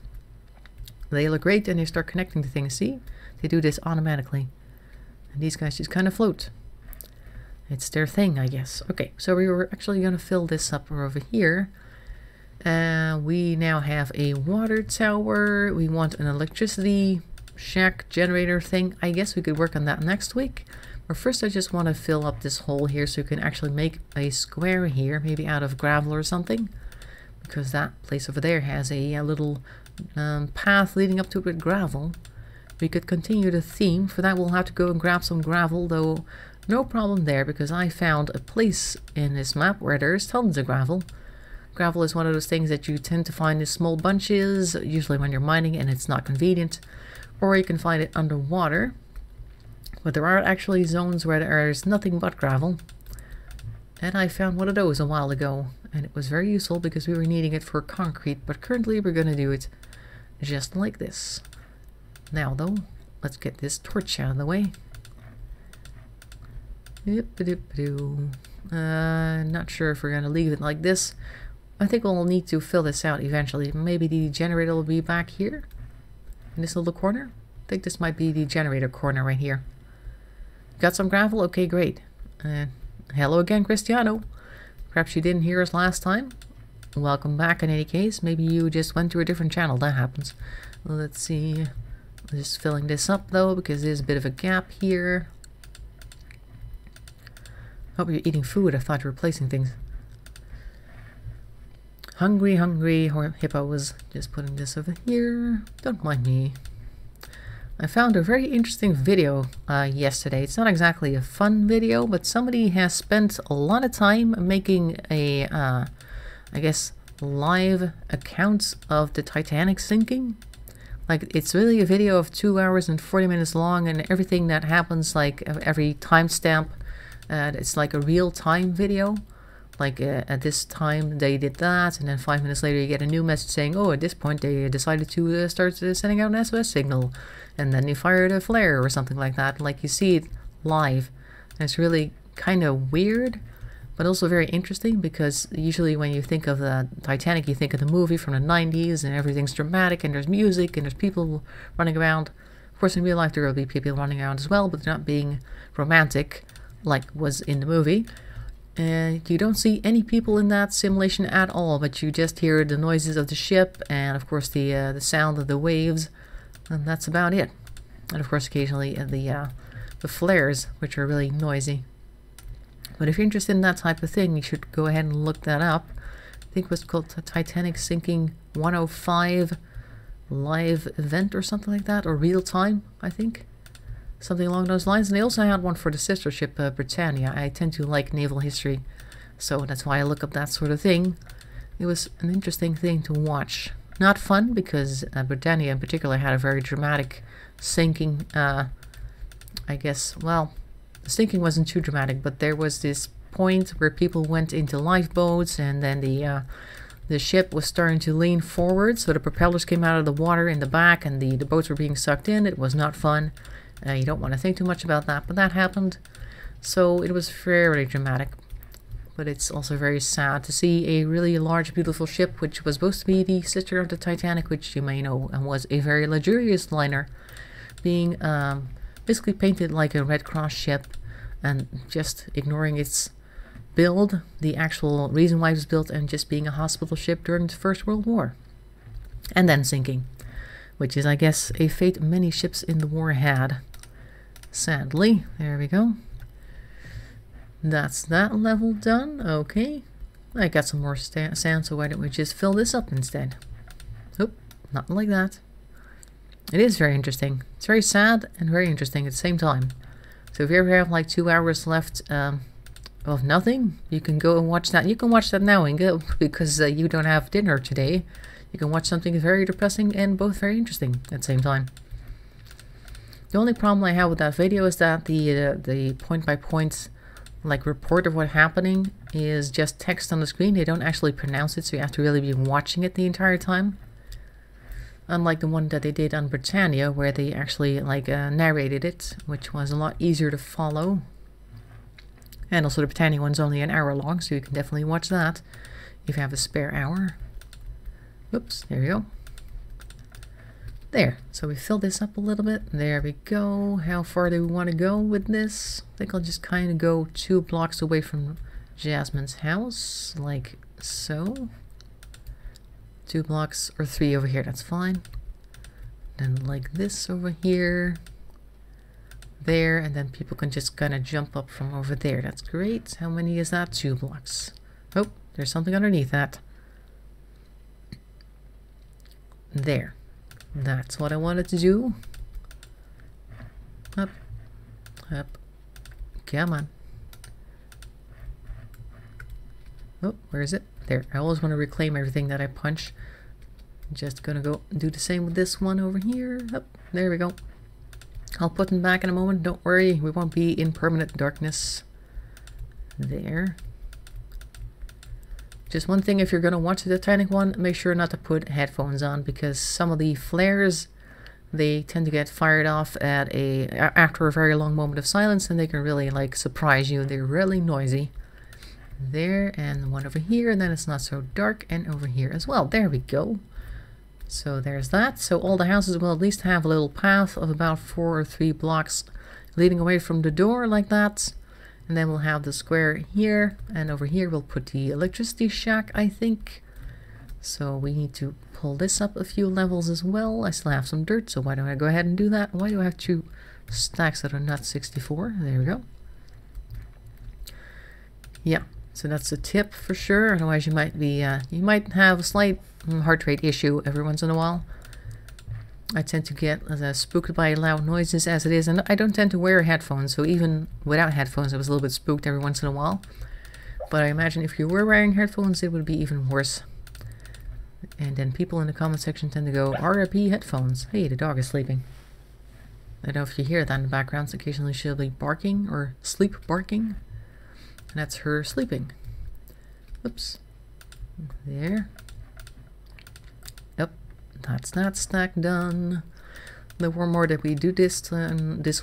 They look great and they start connecting to things. See? They do this automatically. And these guys just kind of float. It's their thing, I guess. Okay, so we were actually going to fill this up over here. We now have a water tower. We want an electricity shack generator thing. I guess we could work on that next week. But first I just want to fill up this hole here so we can actually make a square here, maybe out of gravel or something. Because that place over there has a little path leading up to it with gravel. We could continue the theme. For that we'll have to go and grab some gravel, though no problem there because I found a place in this map where there's tons of gravel. Gravel is one of those things that you tend to find in small bunches, usually when you're mining and it's not convenient. Or you can find it underwater. But there are actually zones where there's nothing but gravel. And I found one of those a while ago. And it was very useful because we were needing it for concrete. But currently we're going to do it just like this. Now though, let's get this torch out of the way. Not sure if we're going to leave it like this. I think we'll need to fill this out eventually. Maybe the generator will be back here in this little corner. I think this might be the generator corner right here. Got some gravel? Okay, great. Hello again, Cristiano. Perhaps you didn't hear us last time. Welcome back in any case. Maybe you just went to a different channel. That happens. Let's see. Just filling this up though because there's a bit of a gap here. Hope you're eating food. I thought you were placing things. Hungry, hungry hippo was just putting this over here. Don't mind me. I found a very interesting video yesterday. It's not exactly a fun video, but somebody has spent a lot of time making a, I guess, live account of the Titanic sinking. Like, it's really a video of 2 hours and 40 minutes long, and everything that happens, like every timestamp, it's like a real-time video. Like, at this time they did that, and then 5 minutes later you get a new message saying, oh, at this point they decided to start sending out an SOS signal, and then they fired a flare or something like that. Like, you see it live, and it's really kind of weird, but also very interesting, because usually when you think of the Titanic, you think of the movie from the 90s, and everything's dramatic, and there's music, and there's people running around. Of course, in real life there will be people running around as well, but they're not being romantic like was in the movie. And you don't see any people in that simulation at all, but you just hear the noises of the ship, and of course the sound of the waves, and that's about it. And of course occasionally the flares, which are really noisy. But if you're interested in that type of thing, you should go ahead and look that up. I think it was called Titanic Sinking 105 live event or something like that, or real time, I think. Something along those lines. And they also had one for the sister ship Britannia. I tend to like naval history, so that's why I look up that sort of thing. It was an interesting thing to watch. Not fun, because Britannia in particular had a very dramatic sinking. I guess, well, the sinking wasn't too dramatic, but there was this point where people went into lifeboats, and then the ship was starting to lean forward, so the propellers came out of the water in the back, and the boats were being sucked in. It was not fun. You don't want to think too much about that, but that happened. So it was very dramatic. But it's also very sad to see a really large, beautiful ship, which was supposed to be the sister of the Titanic, which you may know, and was a very luxurious liner, being basically painted like a Red Cross ship, and just ignoring its build, the actual reason why it was built, and just being a hospital ship during the First World War. And then sinking, which is, I guess, a fate many ships in the war had. Sadly. There we go. That's that level done. Okay. I got some more sand, so why don't we just fill this up instead? Oop, not like that. It is very interesting. It's very sad and very interesting at the same time. So if you ever have like 2 hours left of nothing, you can go and watch that. You can watch that now, Inga, because you don't have dinner today. You can watch something very depressing and both very interesting at the same time. The only problem I have with that video is that the point-by-point like report of what's happening is just text on the screen. They don't actually pronounce it, so you have to really be watching it the entire time. Unlike the one that they did on Britannia, where they actually like narrated it, which was a lot easier to follow. And also the Britannia one's only an hour long, so you can definitely watch that if you have a spare hour. Oops, there we go. There, so we fill this up a little bit. There we go. How far do we want to go with this? I think I'll just kind of go 2 blocks away from Jasmine's house, like so. 2 blocks, or 3 over here, that's fine. Then like this over here. There, and then people can just kind of jump up from over there. That's great. How many is that? 2 blocks. Oh, there's something underneath that. There. That's what I wanted to do. Up. Up. Come on. Oh, where is it? There. I always want to reclaim everything that I punch. Just gonna go do the same with this one over here. Up. There we go. I'll put them back in a moment. Don't worry, we won't be in permanent darkness. There. Just one thing, if you're going to watch the Titanic one, make sure not to put headphones on, because some of the flares, they tend to get fired off at after a very long moment of silence, and they can really like surprise you. They're really noisy. There, and one over here, and then it's not so dark, and over here as well. There we go. So there's that. So all the houses will at least have a little path of about 4 or 3 blocks leading away from the door like that. And then we'll have the square here, and over here we'll put the electricity shack, I think. So we need to pull this up a few levels as well. I still have some dirt, so why don't I go ahead and do that? Why do I have 2 stacks that are not 64? There we go. Yeah, so that's a tip for sure. Otherwise you might be, you might have a slight heart rate issue every once in a while. I tend to get spooked by loud noises as it is, and I don't tend to wear headphones, so even without headphones I was a little bit spooked every once in a while. But I imagine if you were wearing headphones it would be even worse. And then people in the comment section tend to go, RIP headphones. Hey, the dog is sleeping. I don't know if you hear that in the background, so occasionally she'll be barking or sleep barking. And that's her sleeping. Oops. There. That's that stack done. The one more that we do this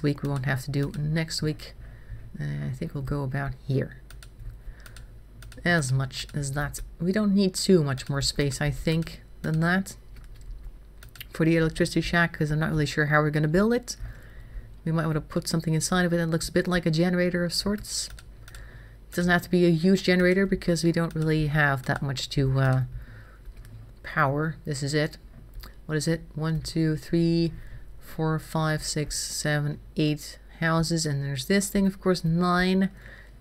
week, we won't have to do next week. I think we'll go about here. As much as that. We don't need too much more space, I think, than that. For the electricity shack, because I'm not really sure how we're going to build it. We might want to put something inside of it that looks a bit like a generator of sorts. It doesn't have to be a huge generator, because we don't really have that much to power. This is it. What is it? 1, 2, 3, 4, 5, 6, 7, 8 houses. And there's this thing, of course, 9,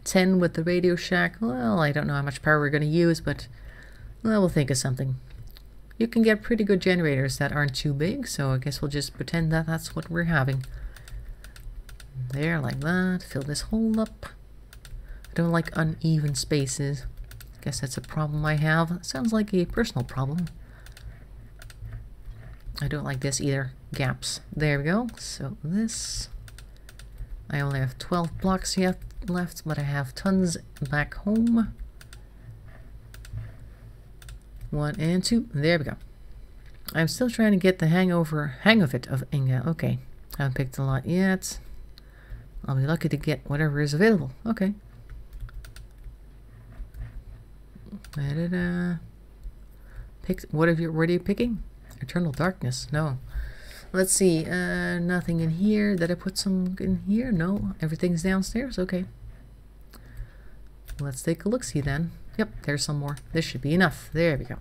10 with the Radio Shack. Well, I don't know how much power we're going to use, but well, we'll think of something. You can get pretty good generators that aren't too big, so I guess we'll just pretend that that's what we're having. There, like that. Fill this hole up. I don't like uneven spaces. I guess that's a problem I have. Sounds like a personal problem. I don't like this either. Gaps. There we go. So this. I only have 12 blocks yet left, but I have tons back home. 1 and 2. There we go. I'm still trying to get the hang of it of Inga. Okay. Haven't picked a lot yet. I'll be lucky to get whatever is available. Okay. Picked. What are you picking? Eternal darkness. No. Let's see. Nothing in here. Did I put some in here? No. Everything's downstairs. Okay. Let's take a look-see then. Yep, there's some more. This should be enough. There we go.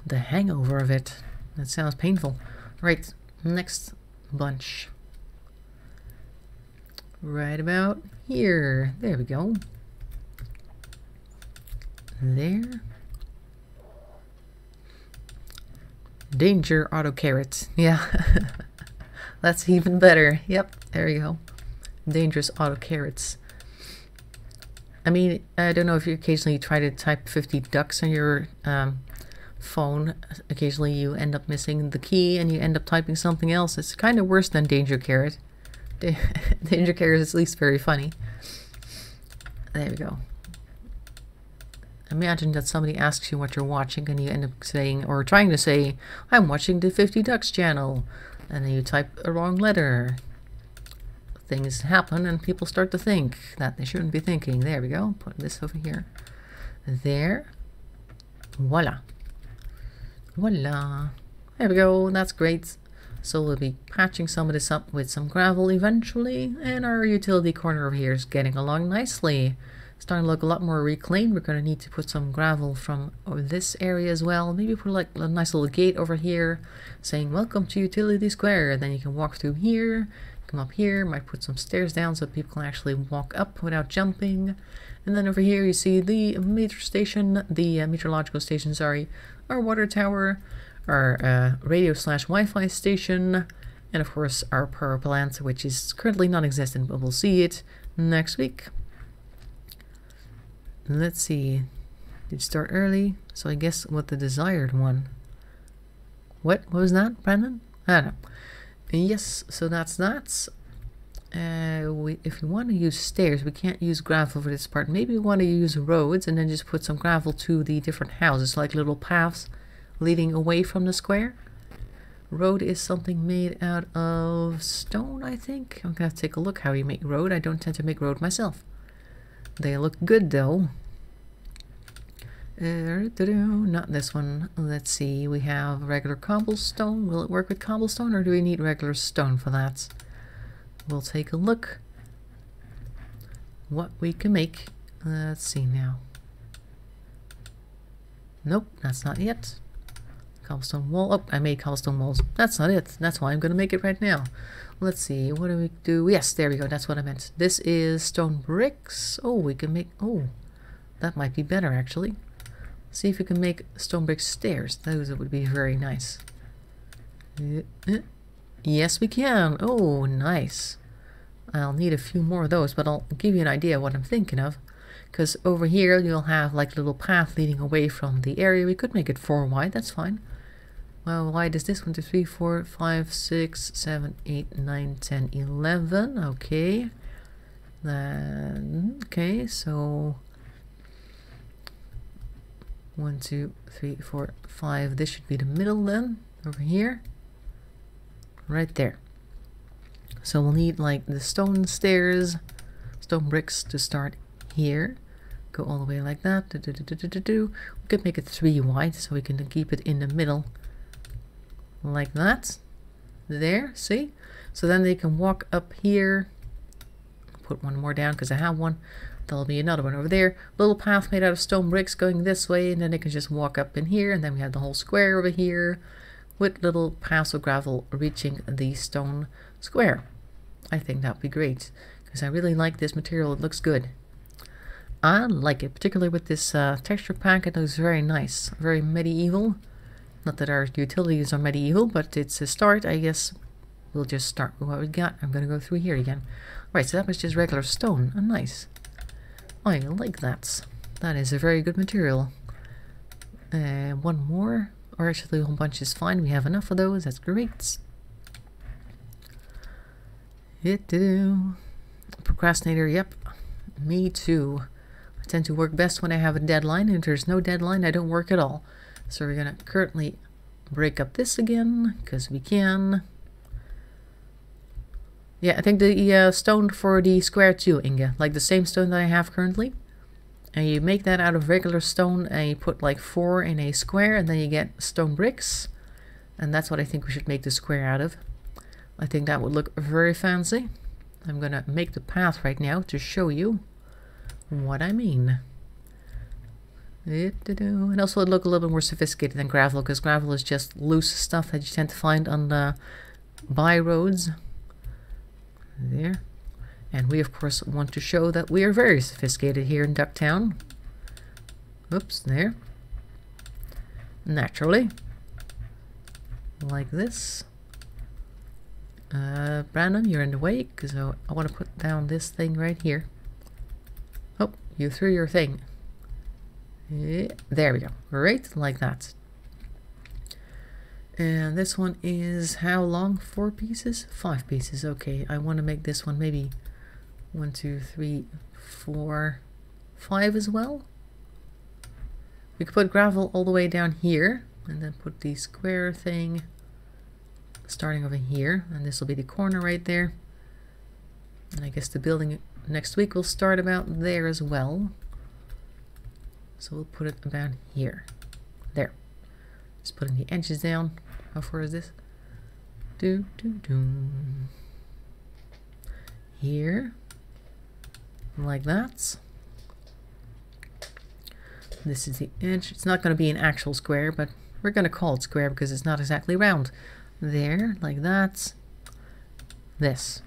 The hangover of it. That sounds painful. Right. Next bunch. Right about here. There we go. There. Danger auto carrots. Yeah. That's even better. Yep, there you go. Dangerous auto carrots. I mean, I don't know if you occasionally try to type 50 ducks on your phone. Occasionally you end up missing the key and you end up typing something else. It's kind of worse than danger carrot. Danger carrot is at least very funny. There we go. Imagine that somebody asks you what you're watching and you end up saying, or trying to say, I'm watching the 50 Ducks channel. And then you type a wrong letter. Things happen and people start to think that they shouldn't be thinking. There we go. Put this over here. There. Voila. Voila. There we go. That's great. So we'll be patching some of this up with some gravel eventually. And our utility corner over here is getting along nicely. Starting to look a lot more reclaimed. We're going to need to put some gravel from this area as well. Maybe put like a nice little gate over here saying welcome to Utility Square. And then you can walk through here, come up here, might put some stairs down so people can actually walk up without jumping. And then over here you see the meter station, the meteorological station, sorry, our water tower, our radio/Wi-Fi station, and of course our power plant, which is currently non-existent, but we'll see it next week. Let's see. Did you start early? So I guess what the desired one. What was that, Brandon? I don't know. Yes, so that's that. If we want to use stairs, we can't use gravel for this part. Maybe we want to use roads and then just put some gravel to the different houses, like little paths leading away from the square. Road is something made out of stone, I think. I'm gonna have to take a look how you make road. I don't tend to make road myself. They look good though. Not this one. Let's see. We have regular cobblestone. Will it work with cobblestone or do we need regular stone for that? We'll take a look what we can make. Let's see now. Nope, that's not it. Cobblestone wall. Oh, I made cobblestone walls. That's not it. That's why I'm going to make it right now. Let's see. What do we do? Yes, there we go. That's what I meant. This is stone bricks. Oh, we can make... Oh, that might be better, actually. See if we can make stone brick stairs. Those would be very nice. Yes, we can. Oh, nice. I'll need a few more of those, but I'll give you an idea of what I'm thinking of. Because over here, you'll have like a little path leading away from the area. We could make it 4 wide. That's fine. Well, wide is this? 1, 2, 3, 4, 5, 6, 7, 8, 9, 10, 11. Okay. Then, okay, so 1, 2, 3, 4, 5. This should be the middle then, over here. Right there. So we'll need like the stone stairs, stone bricks to start here. Go all the way like that. We could make it 3 wide so we can keep it in the middle. Like that. There, see? So then they can walk up here. Put one more down because I have one. There'll be another one over there. Little path made out of stone bricks going this way, and then they can just walk up in here, and then we have the whole square over here with little paths of gravel reaching the stone square. I think that would be great because I really like this material. It looks good. I like it, particularly with this texture pack. It looks very nice, very medieval. Not that our utilities are medieval, but it's a start. I guess we'll just start with what we got. I'm going to go through here again. Right, so that was just regular stone. Oh, nice. I like that. That is a very good material. One more. Or actually, a whole bunch is fine. We have enough of those. That's great. Procrastinator, yep. Me too. I tend to work best when I have a deadline. If there's no deadline, I don't work at all. So we're going to currently break up this again, because we can. Yeah, I think the stone for the square too, Inge. Like the same stone that I have currently. And you make that out of regular stone, and you put like 4 in a square, and then you get stone bricks. And that's what I think we should make the square out of. I think that would look very fancy. I'm going to make the path right now to show you what I mean. And also it'll look a little bit more sophisticated than gravel, because gravel is just loose stuff that you tend to find on the by roads. There. And we of course want to show that we are very sophisticated here in DuckTown. Oops, there. Naturally. Like this. Brandon, you're in the way, because I want to put down this thing right here. Oh, you threw your thing. Yeah, there we go. Right, like that. And this one is how long? 4 pieces? 5 pieces. Okay, I want to make this one maybe 1, 2, 3, 4, 5 as well. We could put gravel all the way down here, and then put the square thing starting over here, and this will be the corner right there. And I guess the building next week will start about there as well. So we'll put it about here. There. Just putting the edges down. How far is this? Here. Like that. This is the edge. It's not going to be an actual square, but we're going to call it square because it's not exactly round. There, like that. This.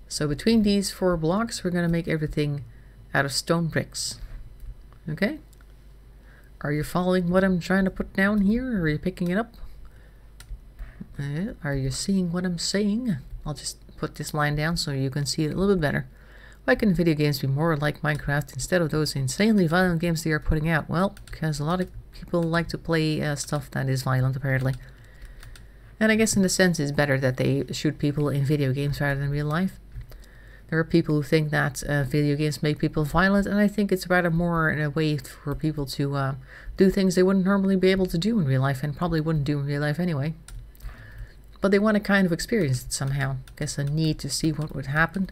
So between these 4 blocks, we're going to make everything out of stone bricks. Okay? Are you following what I'm trying to put down here? Or are you picking it up? Are you seeing what I'm saying? I'll just put this line down so you can see it a little bit better. Why can video games be more like Minecraft instead of those insanely violent games they are putting out? Well, because a lot of people like to play stuff that is violent, apparently. And I guess in a sense it's better that they shoot people in video games rather than real life. There are people who think that video games make people violent, and I think it's rather more in a way for people to do things they wouldn't normally be able to do in real life, and probably wouldn't do in real life anyway. But they want to kind of experience it somehow. I guess a need to see what would happen.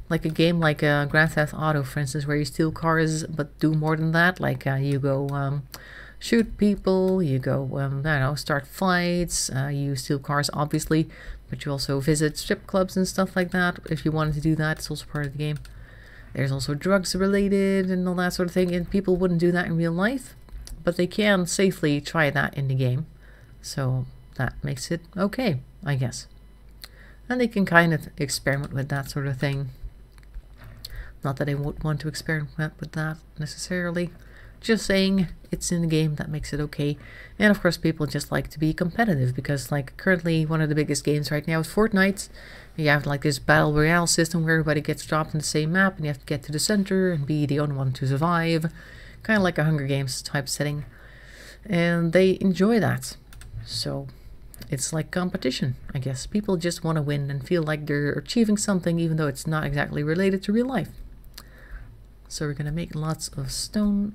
Like a game like Grand Theft Auto, for instance, where you steal cars but do more than that. Like you go shoot people, you go, I don't know, start fights, you steal cars obviously, but you also visit strip clubs and stuff like that. If you wanted to do that, it's also part of the game. There's also drugs related and all that sort of thing, and people wouldn't do that in real life, but they can safely try that in the game. So that makes it okay, I guess. And they can kind of experiment with that sort of thing. Not that I would want to experiment with that necessarily. Just saying it's in the game, that makes it okay. And of course people just like to be competitive, because like currently one of the biggest games right now is Fortnite. You have like this battle royale system where everybody gets dropped in the same map and you have to get to the center and be the only one to survive. Kind of like a Hunger Games type setting. And they enjoy that. So it's like competition, I guess. People just want to win and feel like they're achieving something even though it's not exactly related to real life. So we're going to make lots of stone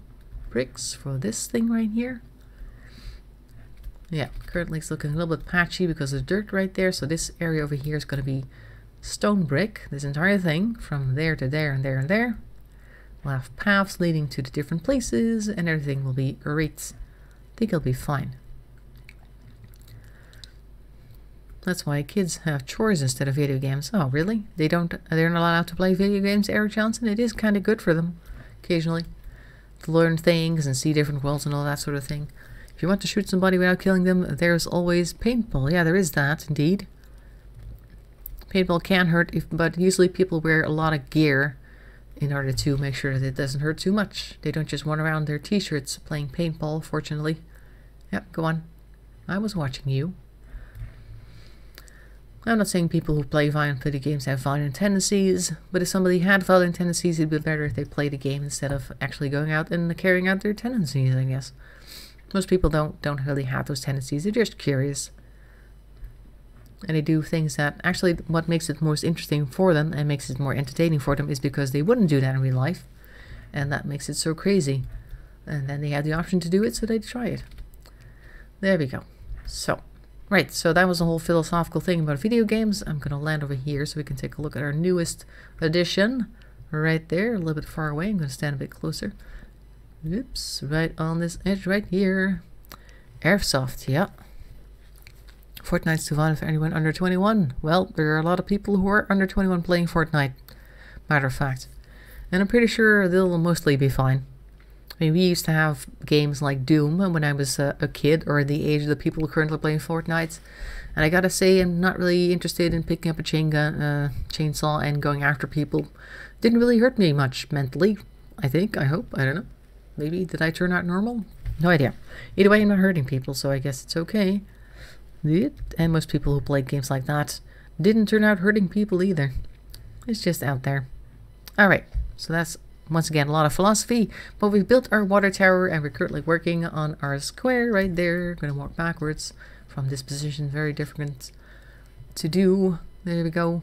bricks for this thing right here. Yeah, currently it's looking a little bit patchy because there's dirt right there. So this area over here is going to be stone brick. This entire thing from there to there and there and there. We'll have paths leading to the different places and everything will be great. I think it'll be fine. That's why kids have chores instead of video games. Oh, really? They're not allowed to play video games, Eric Johnson? It is kind of good for them, occasionally. To learn things and see different worlds and all that sort of thing. If you want to shoot somebody without killing them, there's always paintball. Yeah, there is that, indeed. Paintball can hurt, but usually people wear a lot of gear in order to make sure that it doesn't hurt too much. They don't just run around their t-shirts playing paintball, fortunately. Yep, go on. I was watching you. I'm not saying people who play violent video games have violent tendencies, but if somebody had violent tendencies, it'd be better if they played a game instead of actually going out and carrying out their tendencies, I guess. Most people don't really have those tendencies, they're just curious. And they do things that, actually what makes it most interesting for them and makes it more entertaining for them is because they wouldn't do that in real life. And that makes it so crazy. And then they have the option to do it, so they try it. There we go. So. Right, so that was the whole philosophical thing about video games. I'm going to land over here so we can take a look at our newest edition. Right there, a little bit far away. I'm going to stand a bit closer. Oops, right on this edge right here. Airsoft, yeah. Fortnite's too violent for anyone under 21. Well, there are a lot of people who are under 21 playing Fortnite. Matter of fact. And I'm pretty sure they'll mostly be fine. I mean, we used to have games like Doom when I was a kid, or the age of the people who currently playing Fortnite. And I gotta say, I'm not really interested in picking up a chainsaw and going after people. Didn't really hurt me much mentally, I think, I hope, I don't know. Maybe, did I turn out normal? No idea. Either way, I'm not hurting people, so I guess it's okay. And most people who play games like that didn't turn out hurting people either. It's just out there. Alright, so that's once again a lot of philosophy, but we've built our water tower and we're currently working on our square right there. Gonna walk backwards from this position, very different to do. There we go.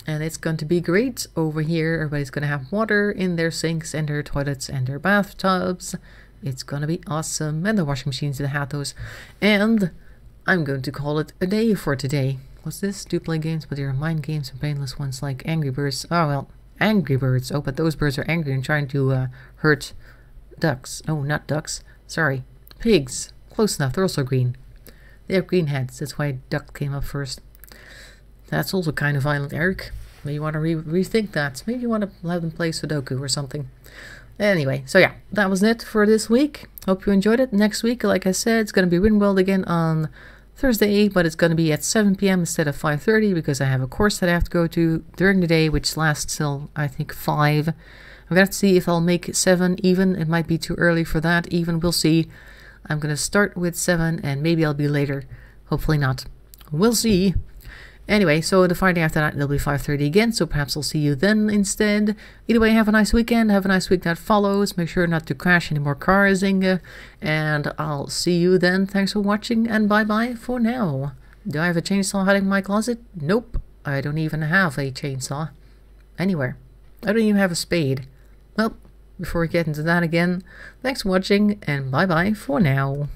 And it's going to be great over here. Everybody's gonna have water in their sinks and their toilets and their bathtubs. It's gonna be awesome. And the washing machines that have those. And I'm going to call it a day for today. What's this? Do play games, but they are mind games and brainless ones like Angry Birds. Oh well. Angry Birds. Oh, but those birds are angry and trying to hurt ducks. Oh, not ducks. Sorry. Pigs. Close enough. They're also green. They have green heads. That's why duck came up first. That's also kind of violent, Eric. Maybe you want to rethink that. Maybe you want to have them play Sudoku or something. Anyway, so yeah, that was it for this week. Hope you enjoyed it. Next week, like I said, it's going to be Ringworld again on Thursday, but it's going to be at 7 p.m. instead of 5:30 because I have a course that I have to go to during the day, which lasts till, I think, 5. I'm going to have to see if I'll make 7 even. It might be too early for that even. We'll see. I'm going to start with 7 and maybe I'll be later. Hopefully not. We'll see. Anyway, so the Friday after that, it'll be 5:30 again, so perhaps I'll see you then instead. Either way, have a nice weekend. Have a nice week that follows. Make sure not to crash any more cars, Inga. And I'll see you then. Thanks for watching, and bye-bye for now. Do I have a chainsaw hiding in my closet? Nope. I don't even have a chainsaw anywhere. I don't even have a spade. Well, before we get into that again, thanks for watching and bye bye for now.